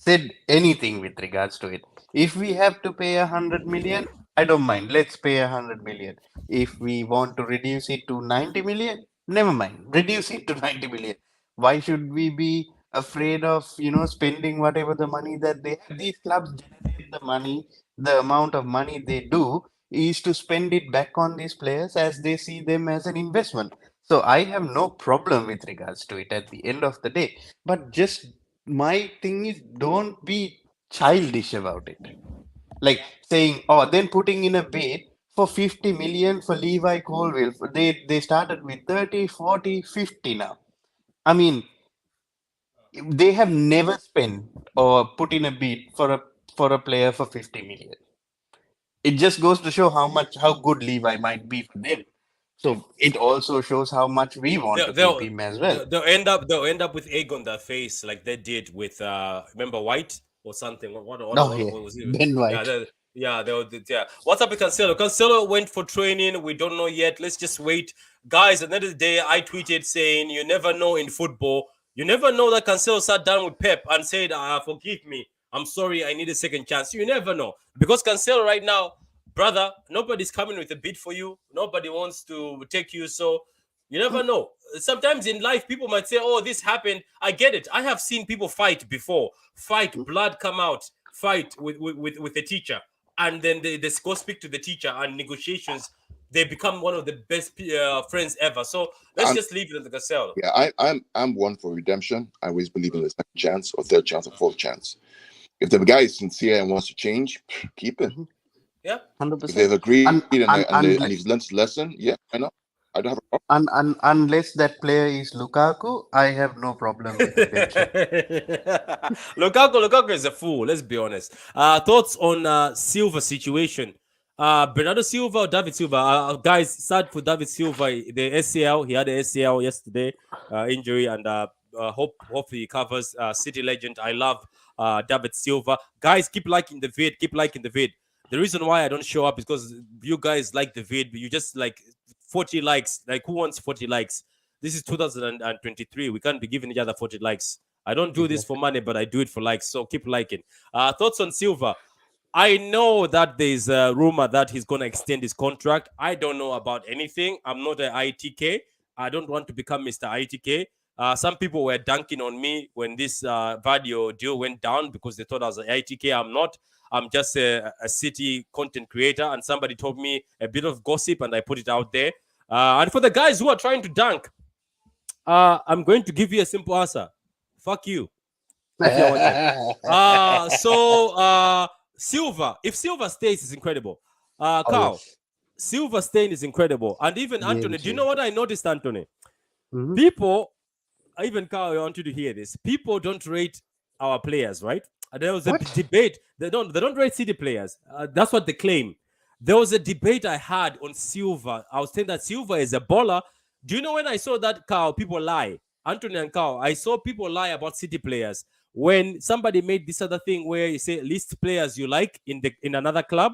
said anything with regards to it. If we have to pay 100 million, I don't mind. Let's pay 100 million. If we want to reduce it to 90 million, never mind. Reduce it to 90 million. Why should we be afraid of spending whatever the money that they have? These clubs generate the money. The amount of money they do is to spend it back on these players as they see them as an investment. So I have no problem with regards to it at the end of the day. But just my thing is, don't be childish about it. Like saying, oh, then putting in a bid for 50 million for Levi Colville. They started with 30, 40, 50 now. I mean, they have never spent or put in a bid for a player for 50 million. It just goes to show how good Levi might be for them. So it also shows how much we want they'll to keep they'll him as well. they'll end up with egg on their face like they did with remember White or something. Oh yeah, What was it? Ben Yeah, White. yeah. What's up with Cancelo? Cancelo went for training. We don't know yet. Let's just wait, guys. At the end of the day, I tweeted saying you never know in football. You never know that Cancelo sat down with Pep and said, "Forgive me. I'm sorry. I need a second chance." You never know because Cancelo right now, brother, nobody's coming with a bid for you. Nobody wants to take you. So you never know. Sometimes in life, people might say, "Oh, this happened." I get it. I have seen people fight before. Fight, blood come out. Fight with the teacher, and then they go speak to the teacher and negotiations. They become one of the best friends ever. So let's And just leave it at the Cancelo. yeah, I'm one for redemption. I always believe in the second chance or third chance or fourth chance. If the guy is sincere and wants to change, keep him. Yeah, If 100%. they've agreed And, and he's learned his lesson, yeah, why not? I don't have a problem. unless that player is Lukaku, I have no problem with redemption. Lukaku is a fool. Let's be honest. Thoughts on Silva situation? Bernardo Silva or David Silva? Guys, sad for David Silva. The ACL. He had the ACL yesterday injury, and hopefully he covers. City legend. I love David Silva. Guys, keep liking the vid. Keep liking the vid. The reason why I don't show up is because you guys like the vid, but you just like 40 likes. Like, who wants 40 likes? This is 2023. We can't be giving each other 40 likes. I don't do this for money, but I do it for likes. So keep liking. Thoughts on Silva? I know that there's a rumor that he's going to extend his contract. I don't know about anything. I'm not an ITK. I don't want to become Mr. ITK. Some people were dunking on me when this video deal went down because they thought I was an ITK. I'm not. I'm just a city content creator, and somebody told me a bit of gossip, and I put it out there. And for the guys who are trying to dunk, I'm going to give you a simple answer. Fuck you. If you're watching. Silva. If Silva stays, is incredible. Oh, Carl, yes. Silva staying is incredible. And even Anthony, do you know what I noticed, Anthony? Mhm. People, even Carl, I want you to hear this. People don't rate our players, right? There was a What? debate. They don't rate City players. That's what they claim. There was a debate I had on Silva. I was saying that Silva is a baller. Do you know when I saw that, Carl, people lie? Anthony and Carl, I saw people lie about City players. When somebody made this other thing where you say list players you like in another club,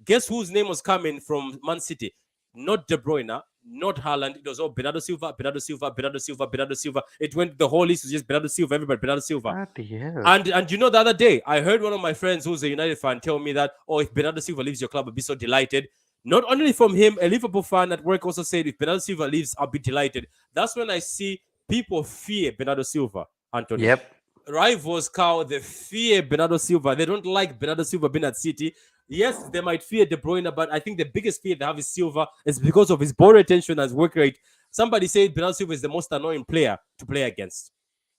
guess whose name was coming from Man City? Not De Bruyne, not Haaland. It was all Bernardo Silva, Bernardo Silva, Bernardo Silva, Bernardo Silva. It went, the whole list was just Bernardo Silva, everybody, Bernardo Silva. What the hell? And you know, the other day, I heard one of my friends who's a United fan tell me that, oh, if Bernardo Silva leaves your club, I'll be so delighted. Not only from him, a Liverpool fan at work also said, if Bernardo Silva leaves, I'll be delighted. That's when I see people fear Bernardo Silva, Anthony. Yep. Rivals, Carl, they fear Bernardo Silva. They don't like Bernardo Silva being at City. Yes, they might fear De Bruyne, but I think the biggest fear they have is Silva. Is because of his ball retention and his work rate. Somebody said Bernardo Silva is the most annoying player to play against.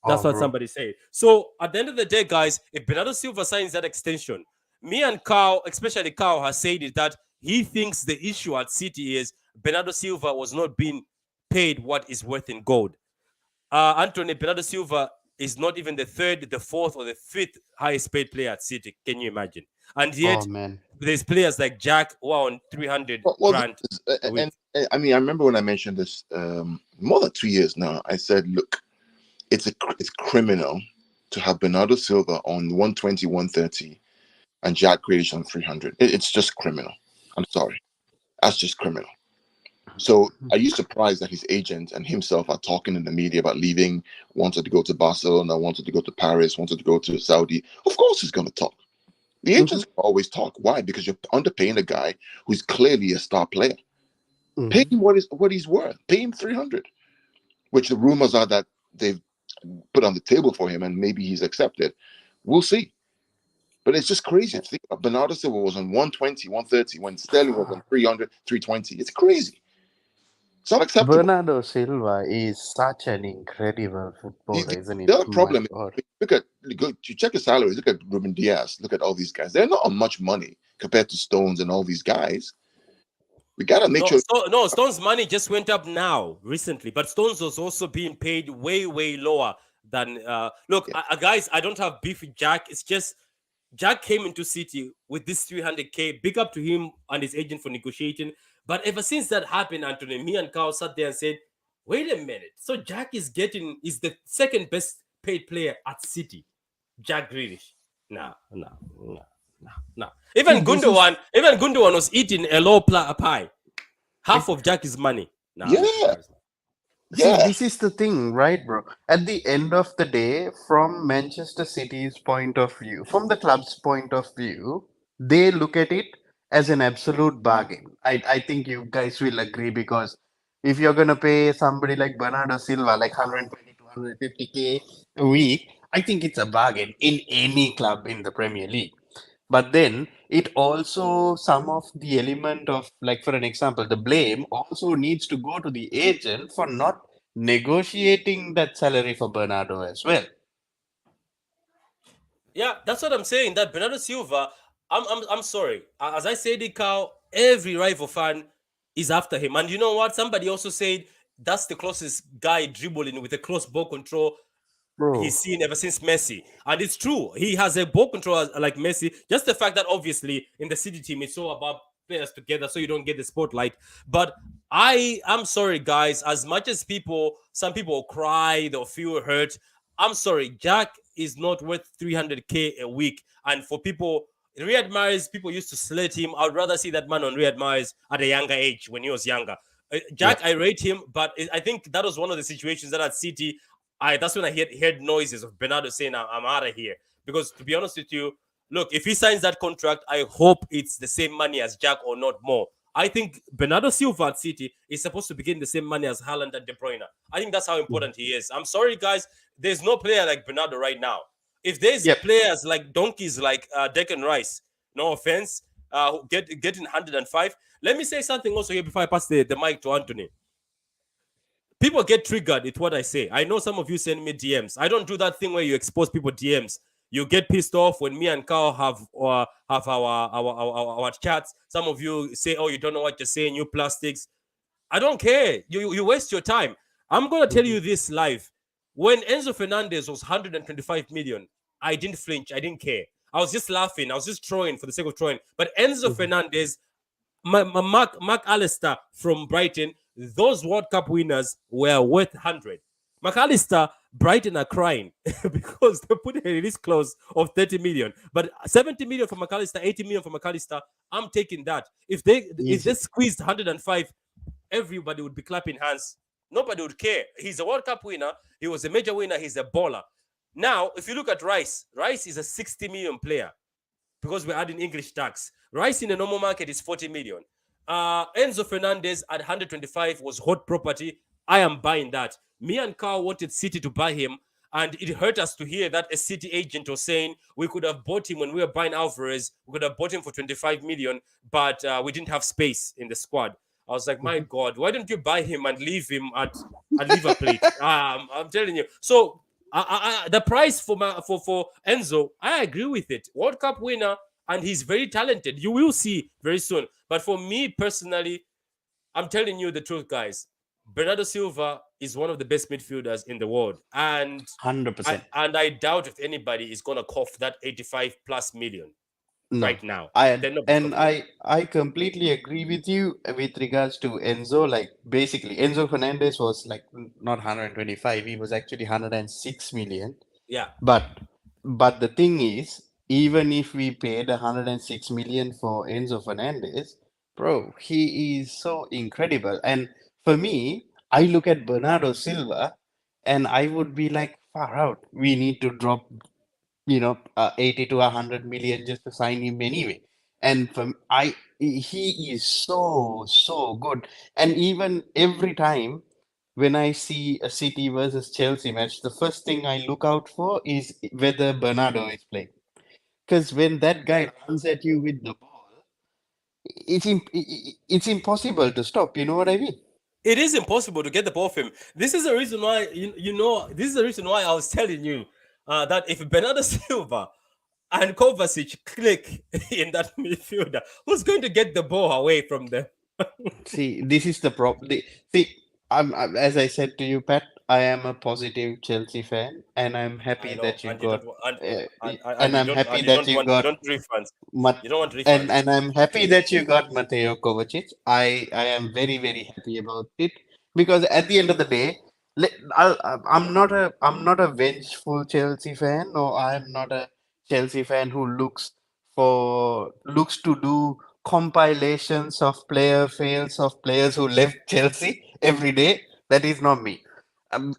That's Oh, what bro. somebody said. So at the end of the day, guys, if Bernardo Silva signs that extension, me and Carl, especially Carl, has said is that he thinks the issue at City is Bernardo Silva was not being paid what is worth in gold. Anthony, Bernardo Silva is not even the third, the fourth, or the fifth highest paid player at City. Can you imagine? And yet, Oh, man. there's players like Jack who are on 300 Well, grand a week. and I mean, I remember when I mentioned this more than 2 years now. I said, look, it's criminal to have Bernardo Silva on 120, 130, and Jack Grealish on 300. It's just criminal. I'm sorry, that's just criminal. So are you surprised that his agent and himself are talking in the media about leaving, wanted to go to Barcelona, wanted to go to Paris, wanted to go to Saudi? Of course he's going to talk. The Mhm, agents always talk. Why? Because you're underpaying a guy who's clearly a star player. Pay mhm. him what he's worth. Pay him 300, which the rumors are that they've put on the table for him, and maybe he's accepted. We'll see. But it's just crazy to think about. Bernardo Silva was on 120, 130 when Sterling was on 300, 320. It's crazy. It's not acceptable. Bernardo Silva is such an incredible The, footballer, the, isn't it? the other My problem is, God. look at you check the salaries. Look at Ruben Diaz. Look at all these guys. They're not on much money compared to Stones and all these guys. We gotta make No, sure. no, Stone's money just went up now recently, but Stones was also being paid way, way lower than. Look, Yeah, guys, I don't have beef with Jack. It's just Jack came into City with this 300k. Big up to him and his agent for negotiating. But ever since that happened, Anthony, me and Carl sat there and said, "Wait a minute. So Jack is the second best paid player at City. Jack Grealish. Nah, nah, nah, nah, nah. See, this is Even Gundogan was eating a pie. Half of Jack's money. Nah, I'm not yeah, surprised. See, yeah, this is the thing, right, bro? At the end of the day, from Manchester City's point of view, from the club's point of view, they look at it as an absolute bargain. I think you guys will agree because if you're gonna pay somebody like Bernardo Silva like 120 to 150k a week, I think it's a bargain in any club in the Premier League. But then it also some of the element of, like, for an example, the blame also needs to go to the agent for not negotiating that salary for Bernardo as well. Yeah, that's what I'm saying. That Bernardo Silva, I'm sorry. As I said, it, Carl, every rival fan is after him. And you know what? Somebody also said that's the closest guy dribbling with a close ball control Bro. he's seen ever since Messi. And it's true. He has a ball control like Messi. Just the fact that obviously in the City team, it's all about players together so you don't get the spotlight. But I'm sorry, guys. As much as some people cry, they'll feel hurt. I'm sorry. Jack is not worth 300k a week. And for people, Riyad Mahrez, people used to slate him. I'd rather see that man on Riyad Mahrez at a younger age when he was younger. Yeah. Jack, I rate him, but I think that was one of the situations that at City, that's when I heard noises of Bernardo saying, I'm out of here. Because to be honest with you, look, if he signs that contract, I hope it's the same money as Jack or not more. I think Bernardo Silva at City is supposed to be getting the same money as Haaland and De Bruyne. I think that's how Mhm. important he is. I'm sorry, guys. There's no player like Bernardo right now. If there's Yep. players like donkeys like Declan Rice, no offense, getting 105. Let me say something also here before I pass the mic to Anthony. People get triggered with what I say. I know some of you send me DMs. I don't do that thing where you expose people DMs. You get pissed off when me and Carl have our chats. Some of you say, "Oh, you don't know what you're saying, you plastics." I don't care. You waste your time. I'm gonna tell Mhm. you this live. When Enzo Fernandez was 125 million, I didn't flinch. I didn't care. I was just laughing. I was just throwing for the sake of throwing. But Enzo Mhm. Fernandez, Mark Alistair from Brighton, those World Cup winners were worth 100. McAllister, Brighton are crying because they put a release clause of 30 million. But 70 million for McAllister, 80 million for McAllister, I'm taking that. If they Easy. squeezed 105, everybody would be clapping hands. Nobody would care. He's a World Cup winner. He was a major winner. He's a baller. Now, if you look at Rice is a 60 million player because we're adding English tax. Rice in the normal market is 40 million. Enzo Fernandez at 125 was hot property. I am buying that. Me and Carl wanted City to buy him, and it hurt us to hear that a City agent was saying we could have bought him when we were buying Alvarez. We could have bought him for 25 million, but we didn't have space in the squad. I was like, my Mhm. God, why don't you buy him and leave him at Liver Plate? I'm telling you. So the price for Enzo, I agree with it. World Cup winner, and he's very talented. You will see very soon. But for me personally, I'm telling you the truth, guys. Bernardo Silva is one of the best midfielders in the world, and I 100%. and I doubt if anybody is gonna cough that 85 plus million No. right now. I Then nobody's and gonna do it. I completely agree with you with regards to Enzo. Like, basically, Enzo Fernandez was like not 125. He was actually 106 million. Yeah, But the thing is, even if we paid 106 million for Enzo Fernandez, Bro, he is so incredible. And for me, I look at Bernardo Silva and I would be like, far out. We need to drop, 80 to 100 million just to sign him anyway. And he is so, so good. And even every time when I see a City versus Chelsea match, the first thing I look out for is whether Bernardo is playing. Because when that guy runs at you with the ball, it's impossible to stop. You know what I mean? It is impossible to get the ball from him. This is the reason why this is the reason why I was telling you that if Bernardo Silva and Kovacic click in that midfielder, who's going to get the ball away from them? See, this is the problem. See, as I said to you, Pat, I am a positive Chelsea fan, and I'm I happy know, that you and you got, don't uh, and and I'm happy that you you got don't refunds. Mat You don't want refunds. and I'm happy that you got Mateo Kovacic. I am very very happy about it because at the end of the day, I'm not a vengeful Chelsea fan, or I'm not a Chelsea fan who looks to do compilations of player fails of players who left Chelsea every day. That is not me. Um,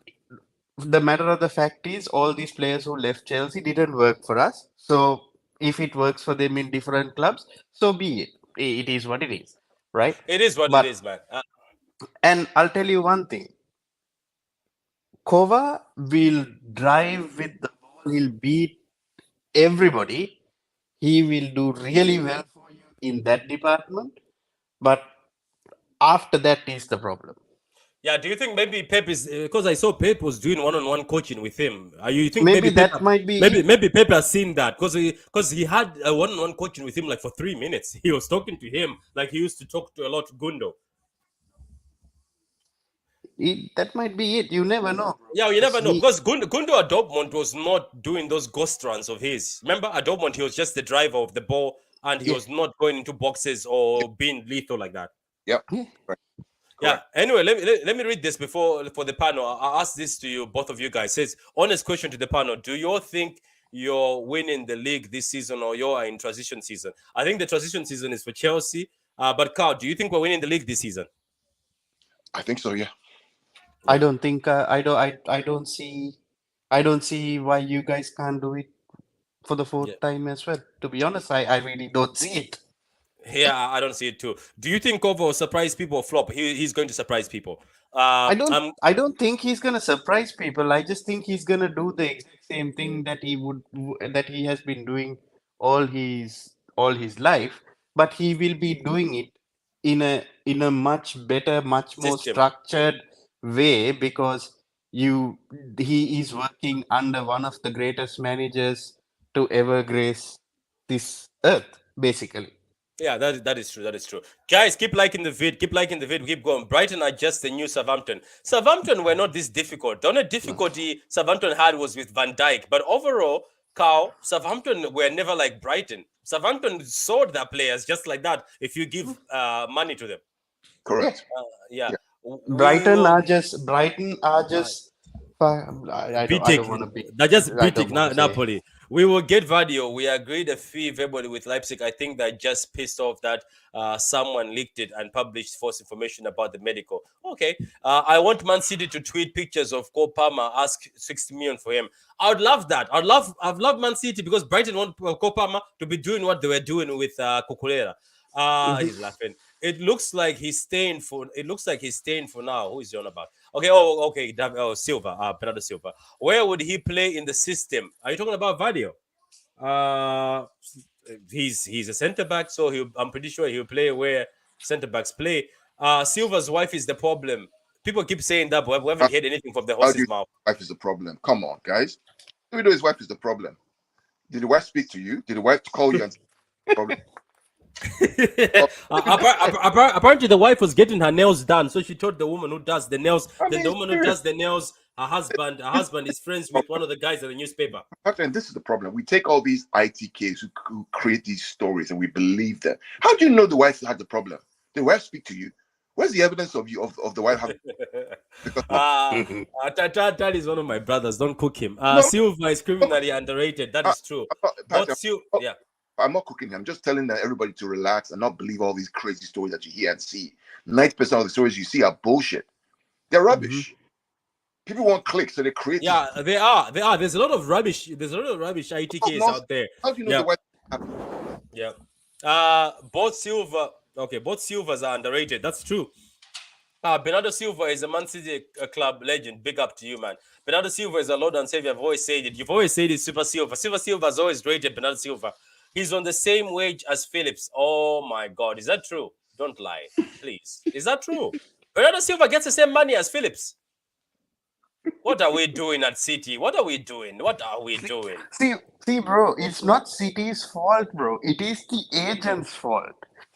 the matter of the fact is, all these players who left Chelsea didn't work for us. So if it works for them in different clubs, so be it. It is what it is, right? It is what it But is, man. and I'll tell you one thing: Kova will drive with the ball. He'll beat everybody. He will do really well for you in that department. But after that is the problem. Yeah, do you think maybe Pep is because I saw Pep was doing one-on-one coaching with him? You think Maybe maybe Pep that might be it. maybe Pep has seen that because he had a one-on-one coaching with him like for 3 minutes. He was talking to him like he used to talk to a lot of Gundo. That might be it. You never know, bro. Yeah, you Because never know because Gundo at Dortmund was not doing those ghost runs of his. Remember at Dortmund he was just the driver of the ball and he Yeah. was not going into boxes or being lethal like that. Yep. yeah, Correct. Yeah. Correct. Anyway, let me read this before for the panel. I ask this to you, both of you guys. It says honest question to the panel: do you all think you're winning the league this season, or you're in transition season? I think the transition season is for Chelsea. But Carl, do you think we're winning the league this season? I think so. Yeah. I Yeah. don't think I don't see why you guys can't do it for the Yeah. fourth time as well. To be honest, I really don't see it. Yeah, I don't see it too. Do you think Kovo will surprise people or flop? He's going to surprise people. I don't I don't think he's gonna surprise people. I just think he's gonna do the exact same thing that he has been doing all his life, but he will be doing it in a much better, much more System. structured way because you he is working under one of the greatest managers to ever grace this earth, basically. Yeah, that is true. That is true. Guys, keep liking the vid. Keep liking the vid. Keep going. Brighton are just the new Southampton. Southampton were not this difficult. The only difficulty Southampton had was with Van Dijk. But overall, Carl, Southampton were never like Brighton. Southampton sold their players just like that if you give money to them. Yeah. Correct. Yeah. Yeah. We will Brighton are uh, just I don't want to beating. be They're just I don't beating want to say. Napoli. We will get Vadio. We agreed a fee verbally with Leipzig. I think they're just pissed off that someone leaked it and published false information about the medical. Okay. I want Man City to tweet pictures of Cole Palmer, ask 60 million for him. I would love that. I've loved Man City because Brighton want Cole Palmer to be doing what they were doing with Cucurella. Mhm. He's laughing. It looks like he's staying for. It looks like he's staying for now. Who is he on about? Okay. Oh, okay. Silva. Bernardo Silva. Where would he play in the system? Are you talking about Vadio? Uh, he's a center back, so I'm pretty sure he'll play where center backs play. Silva's wife is the problem. People keep saying that, but we How, haven't heard anything from the how do horse's you mouth. wife is the problem? Come on, guys. We know his wife is the problem. Did the wife speak to you? Did the wife call you and say problem? Apparently, the wife was getting her nails done, so she told the woman who does the nails. I The mean, woman who serious. does the nails, her husband is friends with one of the guys at the newspaper. And this is the problem. We take all these ITKs who create these stories and we believe them. How do you know the wife had the problem? Did the wife speak to you? Where's the evidence of you of the wife having because Mhm. That is one of my brothers. Don't cook him. no, Silva is criminally underrated. That I, is true. Pat, But oh, yeah. I'm not cooking him. I'm just telling everybody to relax and not believe all these crazy stories that you hear and see. 90% of the stories you see are bullshit. They're Mm-hmm. rubbish. People want clicks, so they create these. Yeah, they are. They are. There's a lot of rubbish. There's a lot of rubbish ITKs Nonsense. out there. How do you know Yeah, the white happened? yeah. Both Silva. Okay, both Silvas are underrated. That's true. Bernardo Silva is a Man City club legend. Big up to you, man. Bernardo Silva is a Lord and Savior. I've always said it. You've always said it. Super Silva. Silva has always rated Bernardo Silva. He's on the same wage as Phillips. Oh my God, is that true? Don't lie, please. Is that true? Bernardo Silva gets the same money as Phillips. What are we doing at City? What are we doing? What are we doing? See, bro, it's not City's fault, bro. It is the agent's fault.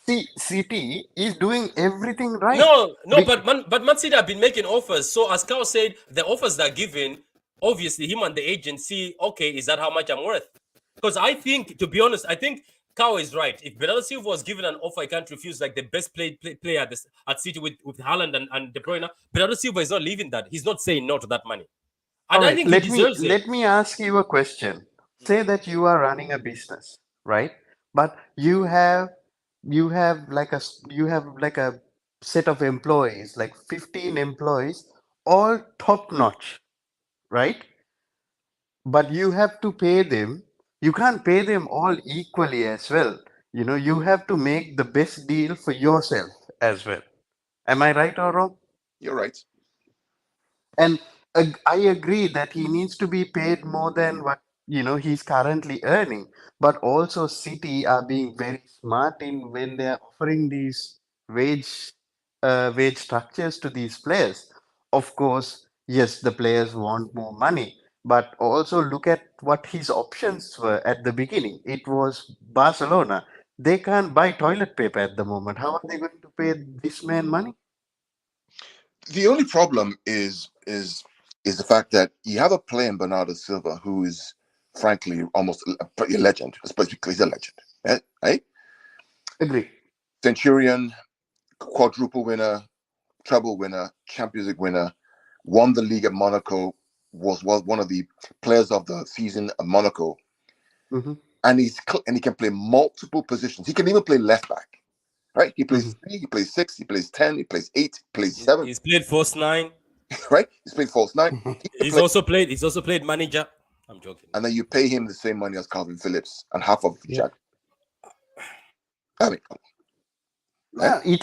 See, City is doing everything right. No, but Man City have been making offers. So as Carl said, the offers they're given, obviously him and the agent see, okay, is that how much I'm worth? Because I think, to be honest, I think Carl is right. If Bernardo Silva was given an offer, I can't refuse, like the best player at City with Haaland and De Bruyne, Bernardo Silva is not leaving that. He's not saying no to that money. All And I right, think he deserves it. let me ask you a question. Say that you are running a business, right? But you have like a set of employees, like 15 employees, all top notch, right? But you have to pay them. You can't pay them all equally as well. You know, you have to make the best deal for yourself as well. Am I right or wrong? You're right. And I agree that he needs to be paid more than what he's currently earning. But also, City are being very smart in when they are offering these wage wage structures to these players. Of course, yes, the players want more money, but also look at what his options were at the beginning. It was Barcelona. They can't buy toilet paper at the moment. How are they going to pay this man money? The only problem is the fact that you have a player in Bernardo Silva who is frankly almost a legend, especially because he's a legend. Right? Agree. Centurion, quadruple winner, treble winner, Champions League winner, won the league at Monaco, was one of the players of the season at Monaco, Hmm. and he can play multiple positions. He can even play left back. Right? He plays Hmm. 3, he plays 6, he plays 10, he plays 8, he plays 7. He's played false nine. Right? He's playing false 9. He can play, He's also played manager. I'm joking. and then you pay him the same money as Calvin Phillips and half of Yeah. Jack. I mean, right? No,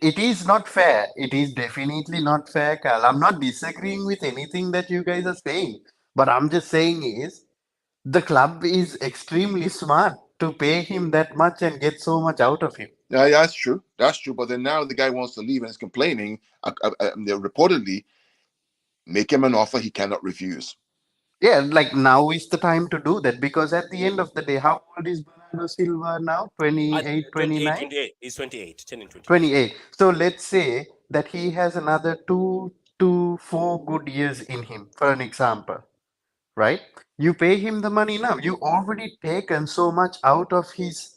it is not fair. It is definitely not fair, Carl. I'm not disagreeing with anything that you guys are saying. But I'm just saying is the club is extremely smart to pay him that much and get so much out of him. Yeah, that's true. That's true. But then now the guy wants to leave and is complaining. They reportedly make him an offer he cannot refuse. Yeah, like now is the time to do that because at the end of the day, how old is Bernardo Silva now? At 28, 28, 29? 28. He's 28, 10 and 28. 28. So let's say that he has another 2 to 4 good years in him, for an example, right? You pay him the money now. You already taken so much out of his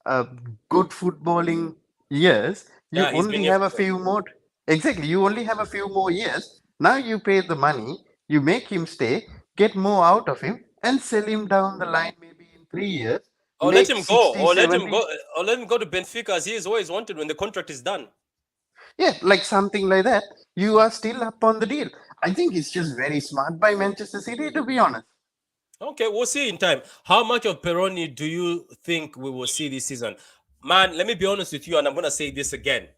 uh, good footballing years. You Yeah, he's been only here have a for. few more. Exactly. You only have a few more years. Now you pay the money. You make him stay, get more out of him, and sell him down the line maybe in 3 years. Or let Make him go. 60, 70. Or let him go to Benfica as he has always wanted when the contract is done. Yeah, like something like that. You are still up on the deal. I think it's just very smart by Manchester City, to be honest. Okay, we'll see in time. How much of Peroni do you think we will see this season? Man, let me be honest with you, and I'm gonna say this again.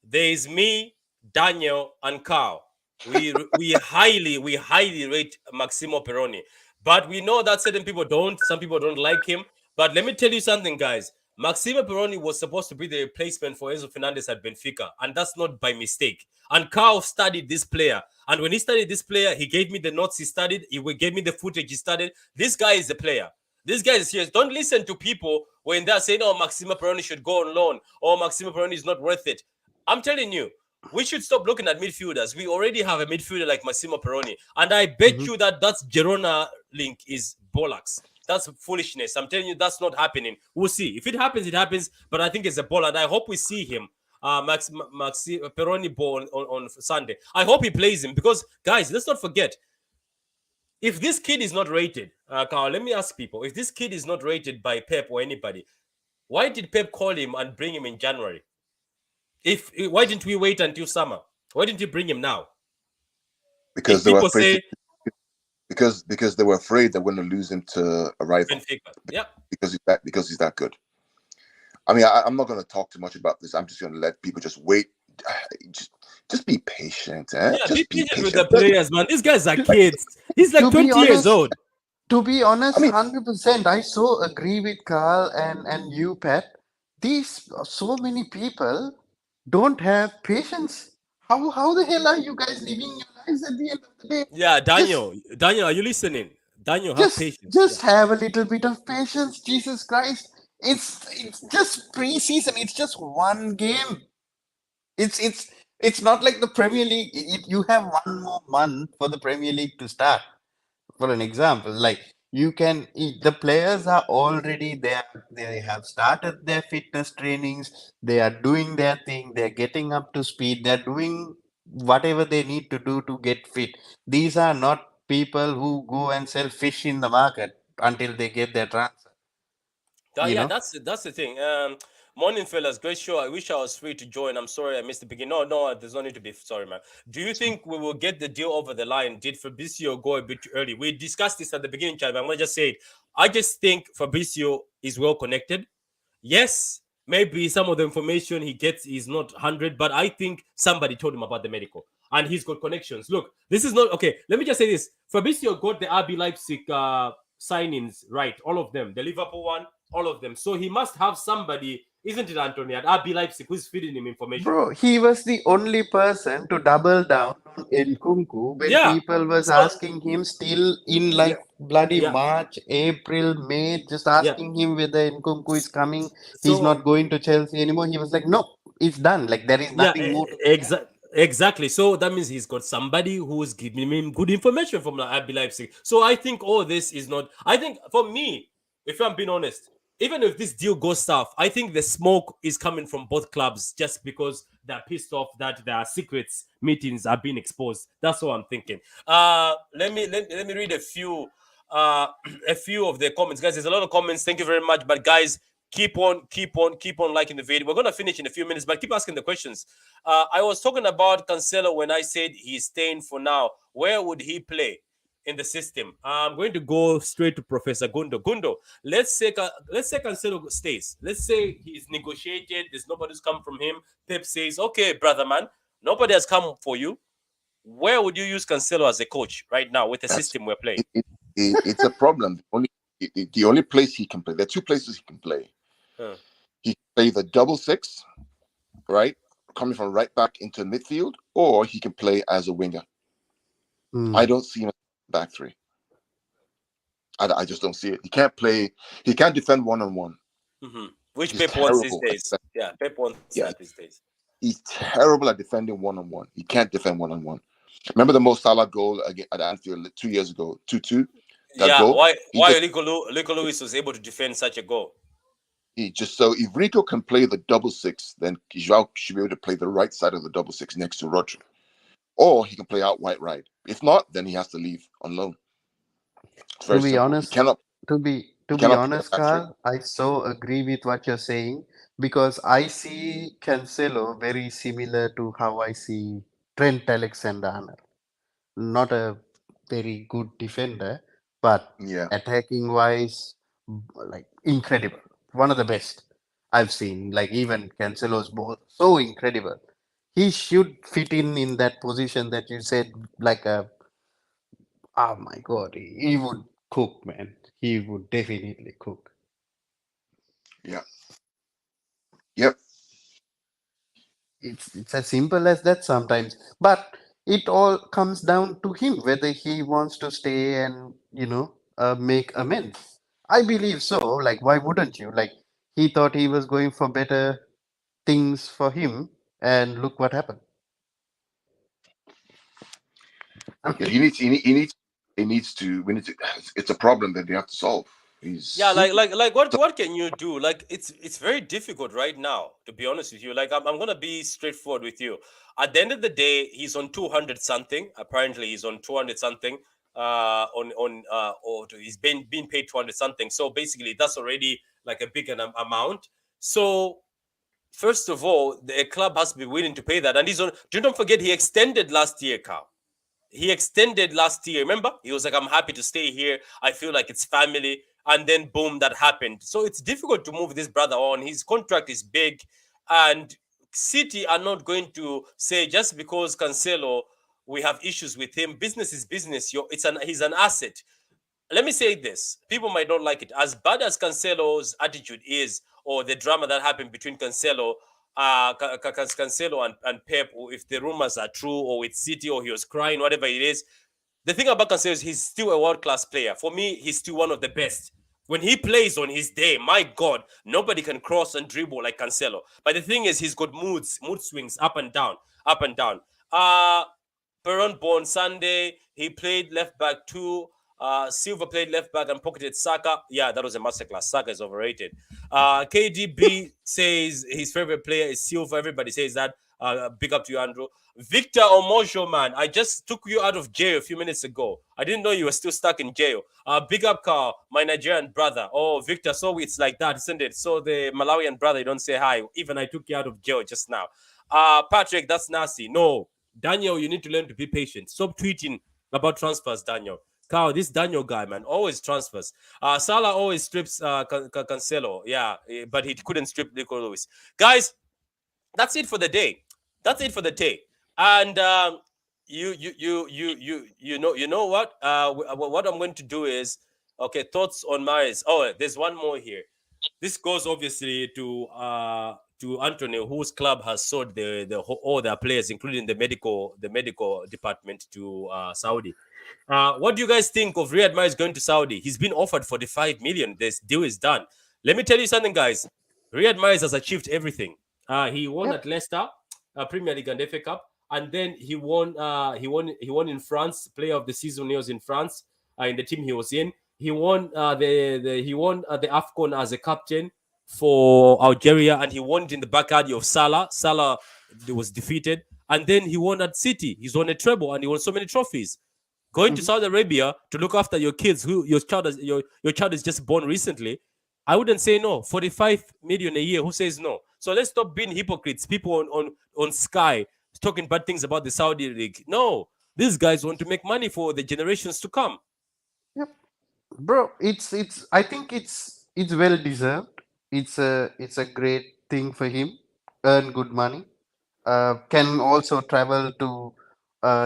There is me, Daniel, and Carl. We highly rate Maximo Peroni, but we know that certain people don't. Some people don't like him. But let me tell you something, guys. Maximo Peroni was supposed to be the replacement for Enzo Fernandez at Benfica, and that's not by mistake. And Carl studied this player, and when he studied this player, he gave me the notes he studied. He gave me the footage he studied. This guy is a player. This guy is serious. Don't listen to people when they're saying, "Oh, Maximo Peroni should go on loan," or "Maximo Peroni is not worth it." I'm telling you, we should stop looking at midfielders. We already have a midfielder like Massimo Peroni, and I bet Mhm. you that Girona link is bollocks. That's foolishness. I'm telling you, that's not happening. We'll see. If it happens, it happens. But I think it's a ball, and I hope we see him, Maxi Peroni ball on Sunday. I hope he plays him because, guys, let's not forget if this kid is not rated, Carl, let me ask people: if this kid is not rated by Pep or anybody, why did Pep call him and bring him in January? If why didn't we wait until summer? Why didn't you bring him now? because If they were people afraid to, say because they were afraid they were going to lose him to a rival Benfica, yeah, because he's that good. I mean, I'm not going to talk too much about this. I'm just going to let people just wait. Just, just be patient, eh? yeah, be Just be patient with the patient. players, man. These guys are To, kids. He's like to be 20 years honest, old. I mean, 100%, I so agree with Carl and you, Pat. These so many people don't have patience. How the hell are you guys living your lives at the end of the day? Yeah, Just Daniel, are you listening? Daniel, have just patience. Yeah, just have a little bit of patience, Jesus Christ. It's just preseason. It's just one game. It's not like the Premier League. You have one more month for the Premier League to start. For an example, like the players are already there. They have started their fitness trainings. They are doing their thing. They're getting up to speed. They're doing whatever they need to do to get fit. These are not people who go and sell fish in the market until they get their transfer. You Yeah, know, that's the thing. Morning, fellas. Great show. I wish I was free to join. I'm sorry I missed the beginning. No, no, there's no need to be sorry, man. Do you think we will get the deal over the line? Did Fabrizio go a bit too early? We discussed this at the beginning, Chad. I'm gonna just say it. I just think Fabrizio is well connected. Yes, maybe some of the information he gets is not 100, but I think somebody told him about the medical and he's got connections. Look, this is not okay. Let me just say this: Fabrizio got the RB Leipzig signings right, all of them, the Liverpool one, all of them. So he must have somebody, isn't it, Anthony, at RB Leipzig who's feeding him information? bro, he was the only person to double down on Nkunku when Yeah. people was So asking him still in yeah, like bloody yeah, March, April, May, just yeah. asking him whether Nkunku is coming. He's So not going to Chelsea anymore. He was like, no, it's done. Like there is yeah, nothing more to be done. exactly. So that means he's got somebody who's giving him good information from RB Leipzig. So I think all this is not. I think for me, if I'm being honest, even if this deal goes south, I think the smoke is coming from both clubs just because they're pissed off that their secrets meetings are being exposed. That's what I'm thinking. Let me read a few uh a few of the comments, guys. There's a lot of comments. Thank you very much, but guys, keep on liking the video. We're gonna finish in a few minutes, but keep asking the questions. I was talking about Cancelo when I said he's staying for now. Where would he play in the system? I'm going to go straight to Professor Gundo. Let's say Cancelo stays. Let's say he's negotiated. There's nobody who's come from him. Pep says, "Okay, brother man, nobody has come for you. Where would you use Cancelo as a coach right now with the that's system we're playing?" it's a problem. The only place he can play. There are two places he can play. Huh. He can play the double six, right, coming from right back into midfield, or he can play as a winger. I Hmm. don't see him as back three. I just don't see it. He can't play. He can't defend one on one. Mm-hmm. Which He's Pep wants these terrible. days. Yeah, Pep wants Yeah, that these days. he's terrible at defending one on one. He can't defend one on one. Remember the Mo Salah goal at Anfield 2 years ago, 2-2. That Yeah, goal. why Rico Lewis was able to defend such a goal? He just so if Rico can play the double six, then Joao should be able to play the right side of the double six next to Rodri, or he can play out wide right. If not, then he has to leave on loan. It's To very be simple. honest, to He be cannot play a honest, back three. Carl, I so agree with what you're saying because I see Cancelo very similar to how I see Trent Alexander-Arnold. Not a very good defender, but Yeah, attacking wise, like incredible. One of the best I've seen. Like even Cancelo's ball, so incredible. He should fit in that position that you said, like a, oh my God, he would cook, man. He would definitely cook. yeah, yep. It's as simple as that sometimes. But it all comes down to him whether he wants to stay and make amends. I believe so. Like, why wouldn't you? Like, he thought he was going for better things for him, and look what happened. I Yeah, mean, he needs to. We need to. It's a problem that they have to solve. Yeah, He's like what can you do? Like it's very difficult right now, to be honest with you. Like I'm gonna be straightforward with you. At the end of the day, he's on 200 something. Apparently, he's on 200 something. or he's been paid 200 something. So basically, that's already like a big amount. So first of all, the club has to be willing to pay that. And he's on. Don't forget, he extended last year, Carl. He extended last year. Remember, he was like, "I'm happy to stay here. I feel like it's family." And then boom, that happened. So it's difficult to move this brother on. His contract is big, and City are not going to say just because Cancelo we have issues with him. Business is business. He's an asset. Let me say this: people might not like it. As bad as Cancelo's attitude is, or the drama that happened between Cancelo and Pep, or if the rumors are true, or with City, or he was crying, whatever it is. The thing about Cancelo is he's still a world class player. For me, he's still one of the best. When he plays on his day, my God, nobody can cross and dribble like Cancelo. But the thing is, he's got mood swings up and down, up and down. Peron born Sunday. He played left back too. Silva played left back and pocketed Saka. Yeah, that was a masterclass. Saka is overrated. KDB says his favorite player is Silva. Everybody says that. Big up to you, Andrew. Victor Omojo, man, I just took you out of jail a few minutes ago. I didn't know you were still stuck in jail. Big up, Carl, my Nigerian brother. Oh, Victor, so it's like that, isn't it? So the Malawian brother, you don't say hi. Even I took you out of jail just now. Patrick, that's nasty. No, Daniel, you need to learn to be patient. Stop tweeting about transfers, Daniel. Carl, this Daniel guy, man, always transfers. Salah always strips Cancelo. Yeah, but he couldn't strip Nico Lewis. Guys, that's it for the day. That's it for the day. And you know what? What I'm going to do is thoughts on Maris. Oh, there's one more here. This goes obviously to Anthony, whose club has sold all their players, including the medical department to Saudi. What do you guys think of Riyad Mahrez going to Saudi? He's been offered 45 million. This deal is done. Let me tell you something, guys. Riyad Mahrez has achieved everything. He won Yep. at Leicester, Premier League and FA Cup, and then he won. He won in France. Player of the season. He was in France in the team he was in. He won the AFCON as a captain for Algeria, and he won it in the backyard of Salah. Salah was defeated, and then he won at City. He's won a treble, and he won so many trophies. Going to Mhm. Saudi Arabia to look after your kids, who your child is just born recently, I wouldn't say no. 45 million a year. Who says no? So let's stop being hypocrites. People on Sky talking bad things about the Saudi league. No, these guys want to make money for the generations to come. Yep. Bro, it's I think it's well deserved. It's a great thing for him. Earn good money. Can also travel to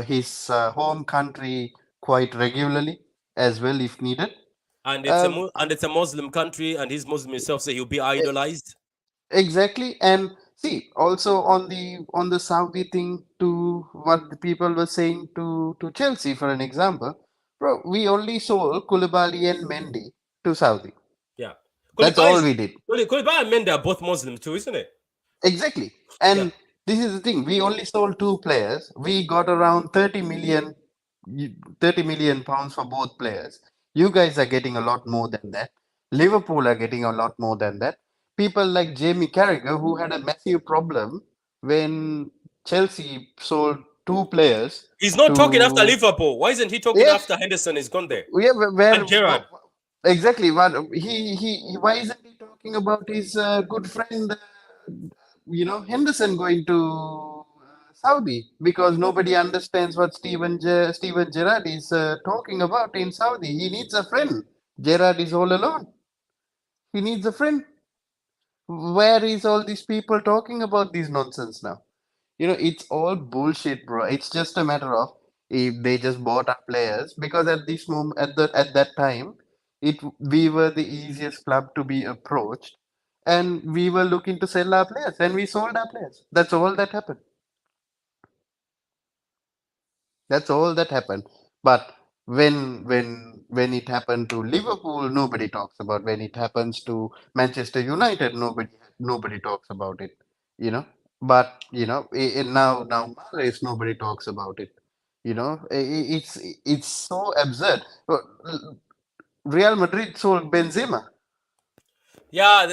his home country quite regularly as well if needed. And Um, it's a Muslim country, and he's Muslim himself, so he'll be e- idolized. exactly. And see, also on the Saudi thing, to what the people were saying to Chelsea, for an example, bro, we only sold Koulibaly and Mendy to Saudi. Yeah, That's all we did. Koulibaly and Mendy are both Muslim too, isn't it? Exactly. Yeah. And this is the thing. We only sold two players. We got around 30 million pounds for both players. You guys are getting a lot more than that. Liverpool are getting a lot more than that. People like Jamie Carragher, who had a massive problem when Chelsea sold two players He's not talking after to, Liverpool. Why isn't he talking yes, after Henderson is gone there? yeah, And Gerrard. exactly what why isn't he talking about his good friend, Henderson going to Saudi, because nobody understands what Steven Gerrard is talking about in Saudi. He needs a friend. Gerrard is all alone. He needs a friend. Where is all these people talking about this nonsense now? It's all bullshit, bro. It's just a matter of if they just bought our players, because at this moment, at that time, we were the easiest club to be approached, and we were looking to sell our players, and we sold our players. That's all that happened. That's all that happened. But when it happened to Liverpool, nobody talks about. When it happens to Manchester United, nobody talks about it. You know. But now Mahrez, nobody talks about it. It's so absurd. Real Madrid sold Benzema. Yeah,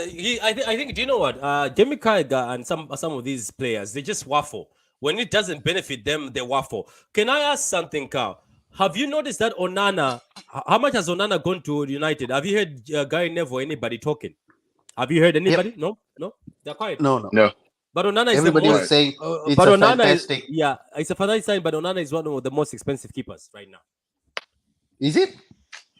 I think. Do you know what? Jamie Carragher and some of these players, they just waffle. When it doesn't benefit them, they waffle. Can I ask something, Carl? Have you noticed that Onana? How much has Onana gone to United? Have you heard Gary Neville or anybody talking? Have you heard Yep. anybody? No, they're quiet. No. No. But Onana is the Everybody is most. Right. saying it's But a Onana is, fantastic. yeah, it's a fantastic sign. But Onana is one of the most expensive keepers right now. Is it?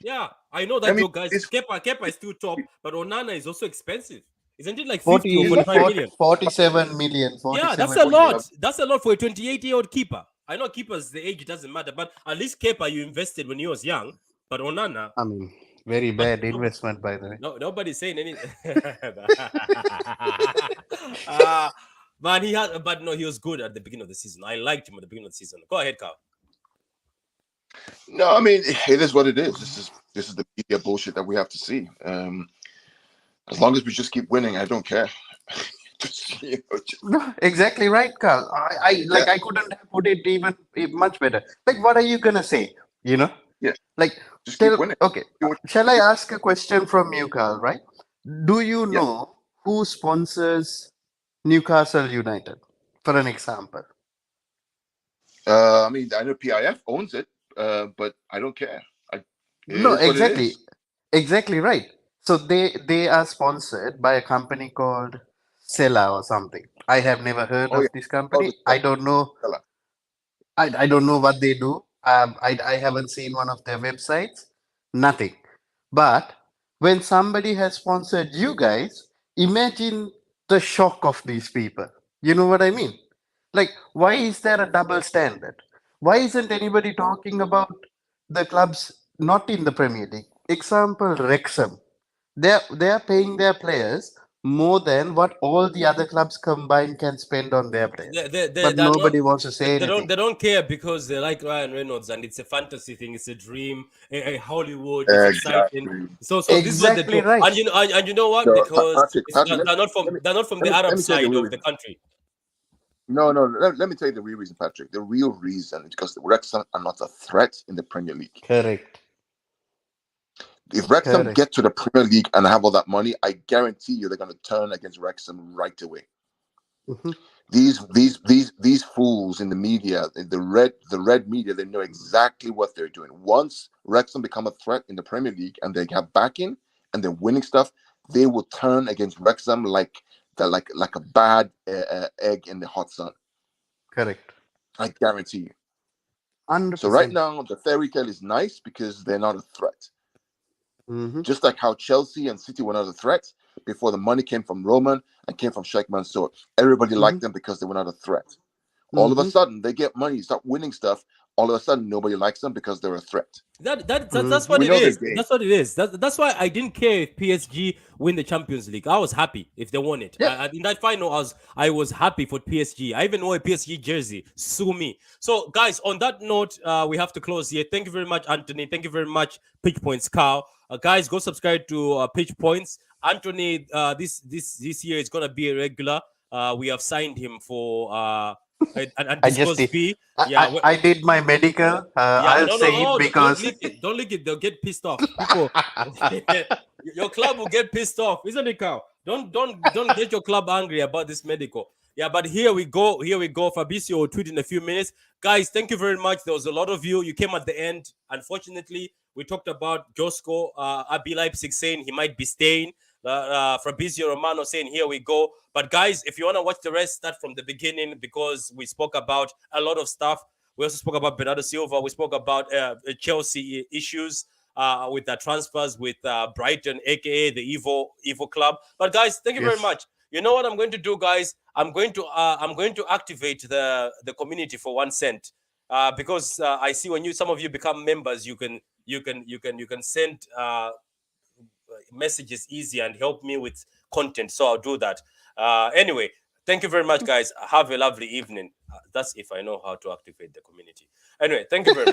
Yeah, I know I that mean, joke, guys. it's Kepa is still top, but Onana is also expensive. Isn't it like 50 or 40, he's not 45 40. 40 million? 47 million. Yeah, that's 47 a 40 million. lot. That's a lot for a 28-year-old keeper. I know keepers, the age doesn't matter, but at least Kepa you invested when he was young. But Onana, I mean, very but bad investment, by the way. nobody's saying anything. Man, but no, he was good at the beginning of the season. I liked him at the beginning of the season. Go ahead, Carl. No, I mean, it is what it is. This is the media bullshit that we have to see. As long as we just keep winning, I don't care. Just, No, exactly right, Carl. yeah, I couldn't have put it even much better. Like, what are you gonna say? You know, yeah, like, just keep tell. winning. Okay, shall I ask a question from you, Carl? Right? Do you Yeah. know who sponsors Newcastle United, for an example? I mean, I know PIF owns it, but I don't care. It No, is what it exactly, is. exactly right. So they are sponsored by a company called Sela or something. I have never heard Oh of yeah. this Oh, the company. I don't know. Stella. I don't know what they do. I haven't seen one of their websites. Nothing. But when somebody has sponsored you guys, imagine the shock of these people. You know what I mean? Like, why is there a double standard? Why isn't anybody talking about the clubs not in the Premier League? Example, Wrexham. They are paying their players more than what all the other clubs combined can spend on their players. But They're not. nobody wants to say anything. They don't care because they like Ryan Reynolds and it's a fantasy thing. It's a dream. Hollywood. It's exciting. Exactly. So this is what they Exactly do. right. And you know what? So, Because Patrick, they're not from let the me let Arab me tell you the side real of the reason. country. No, no, let me tell you the real reason, Patrick. The real reason is because the Wrexham are not a threat in the Premier League. Correct. If Wrexham Correct. get to the Premier League and have all that money, I guarantee you they're going to turn against Wrexham right away. Mhm. These fools in the media, the red media, they know exactly what they're doing. Once Wrexham become a threat in the Premier League and they have backing and they're winning stuff, they will turn against Wrexham like a bad egg in the hot sun. Correct. I guarantee you. So right 100%. now, the fairy tale is nice because they're not a threat. Hmm. Just like how Chelsea and City were not a threat before the money came from Roman and came from Sheikh Mansour. Everybody Hmm. liked them because they were not a threat. All of a Hmm. sudden, they get money, start winning stuff. All of a sudden, nobody likes them because they're a threat. That's what We it know their is. game. That's what it is. That's why I didn't care if PSG win the Champions League. I was happy if they won it. Yeah. In that final, I was happy for PSG. I even wore a PSG jersey. Sue me. So, guys, on that note, we have to close here. Thank you very much, Anthony. Thank you very much, Pitch Points, Carl. Guys, go subscribe to Pitch Points. Anthony, this year is gonna be a regular. We have signed him for an I just undisclosed did. fee. I, Yeah, I, I did my medical. yeah, I'll no, no, say it oh, don't because leak it. Don't leak it. They'll get pissed off. People, your club will get pissed off, isn't it, Carl? Don't get your club angry about this medical. Yeah, but here we go. Here we go. Fabrizio will tweet in a few minutes. Guys, thank you very much. There was a lot of you. You came at the end. Unfortunately, we talked about Josko, RB Leipzig saying he might be staying. Fabrizio Romano saying, here we go. But guys, if you want to watch the rest, start from the beginning because we spoke about a lot of stuff. We also spoke about Bernardo Silva. We spoke about Chelsea issues with the transfers with Brighton, aka the evil club. But guys, thank you very yes. much. You know what I'm going to do, guys? I'm going to activate the community for 1 cent. Because I see when some of you become members, you can send messages easy and help me with content. So I'll do that. Anyway, thank you very much, guys. Have a lovely evening. That's if I know how to activate the community. Anyway, thank you very much.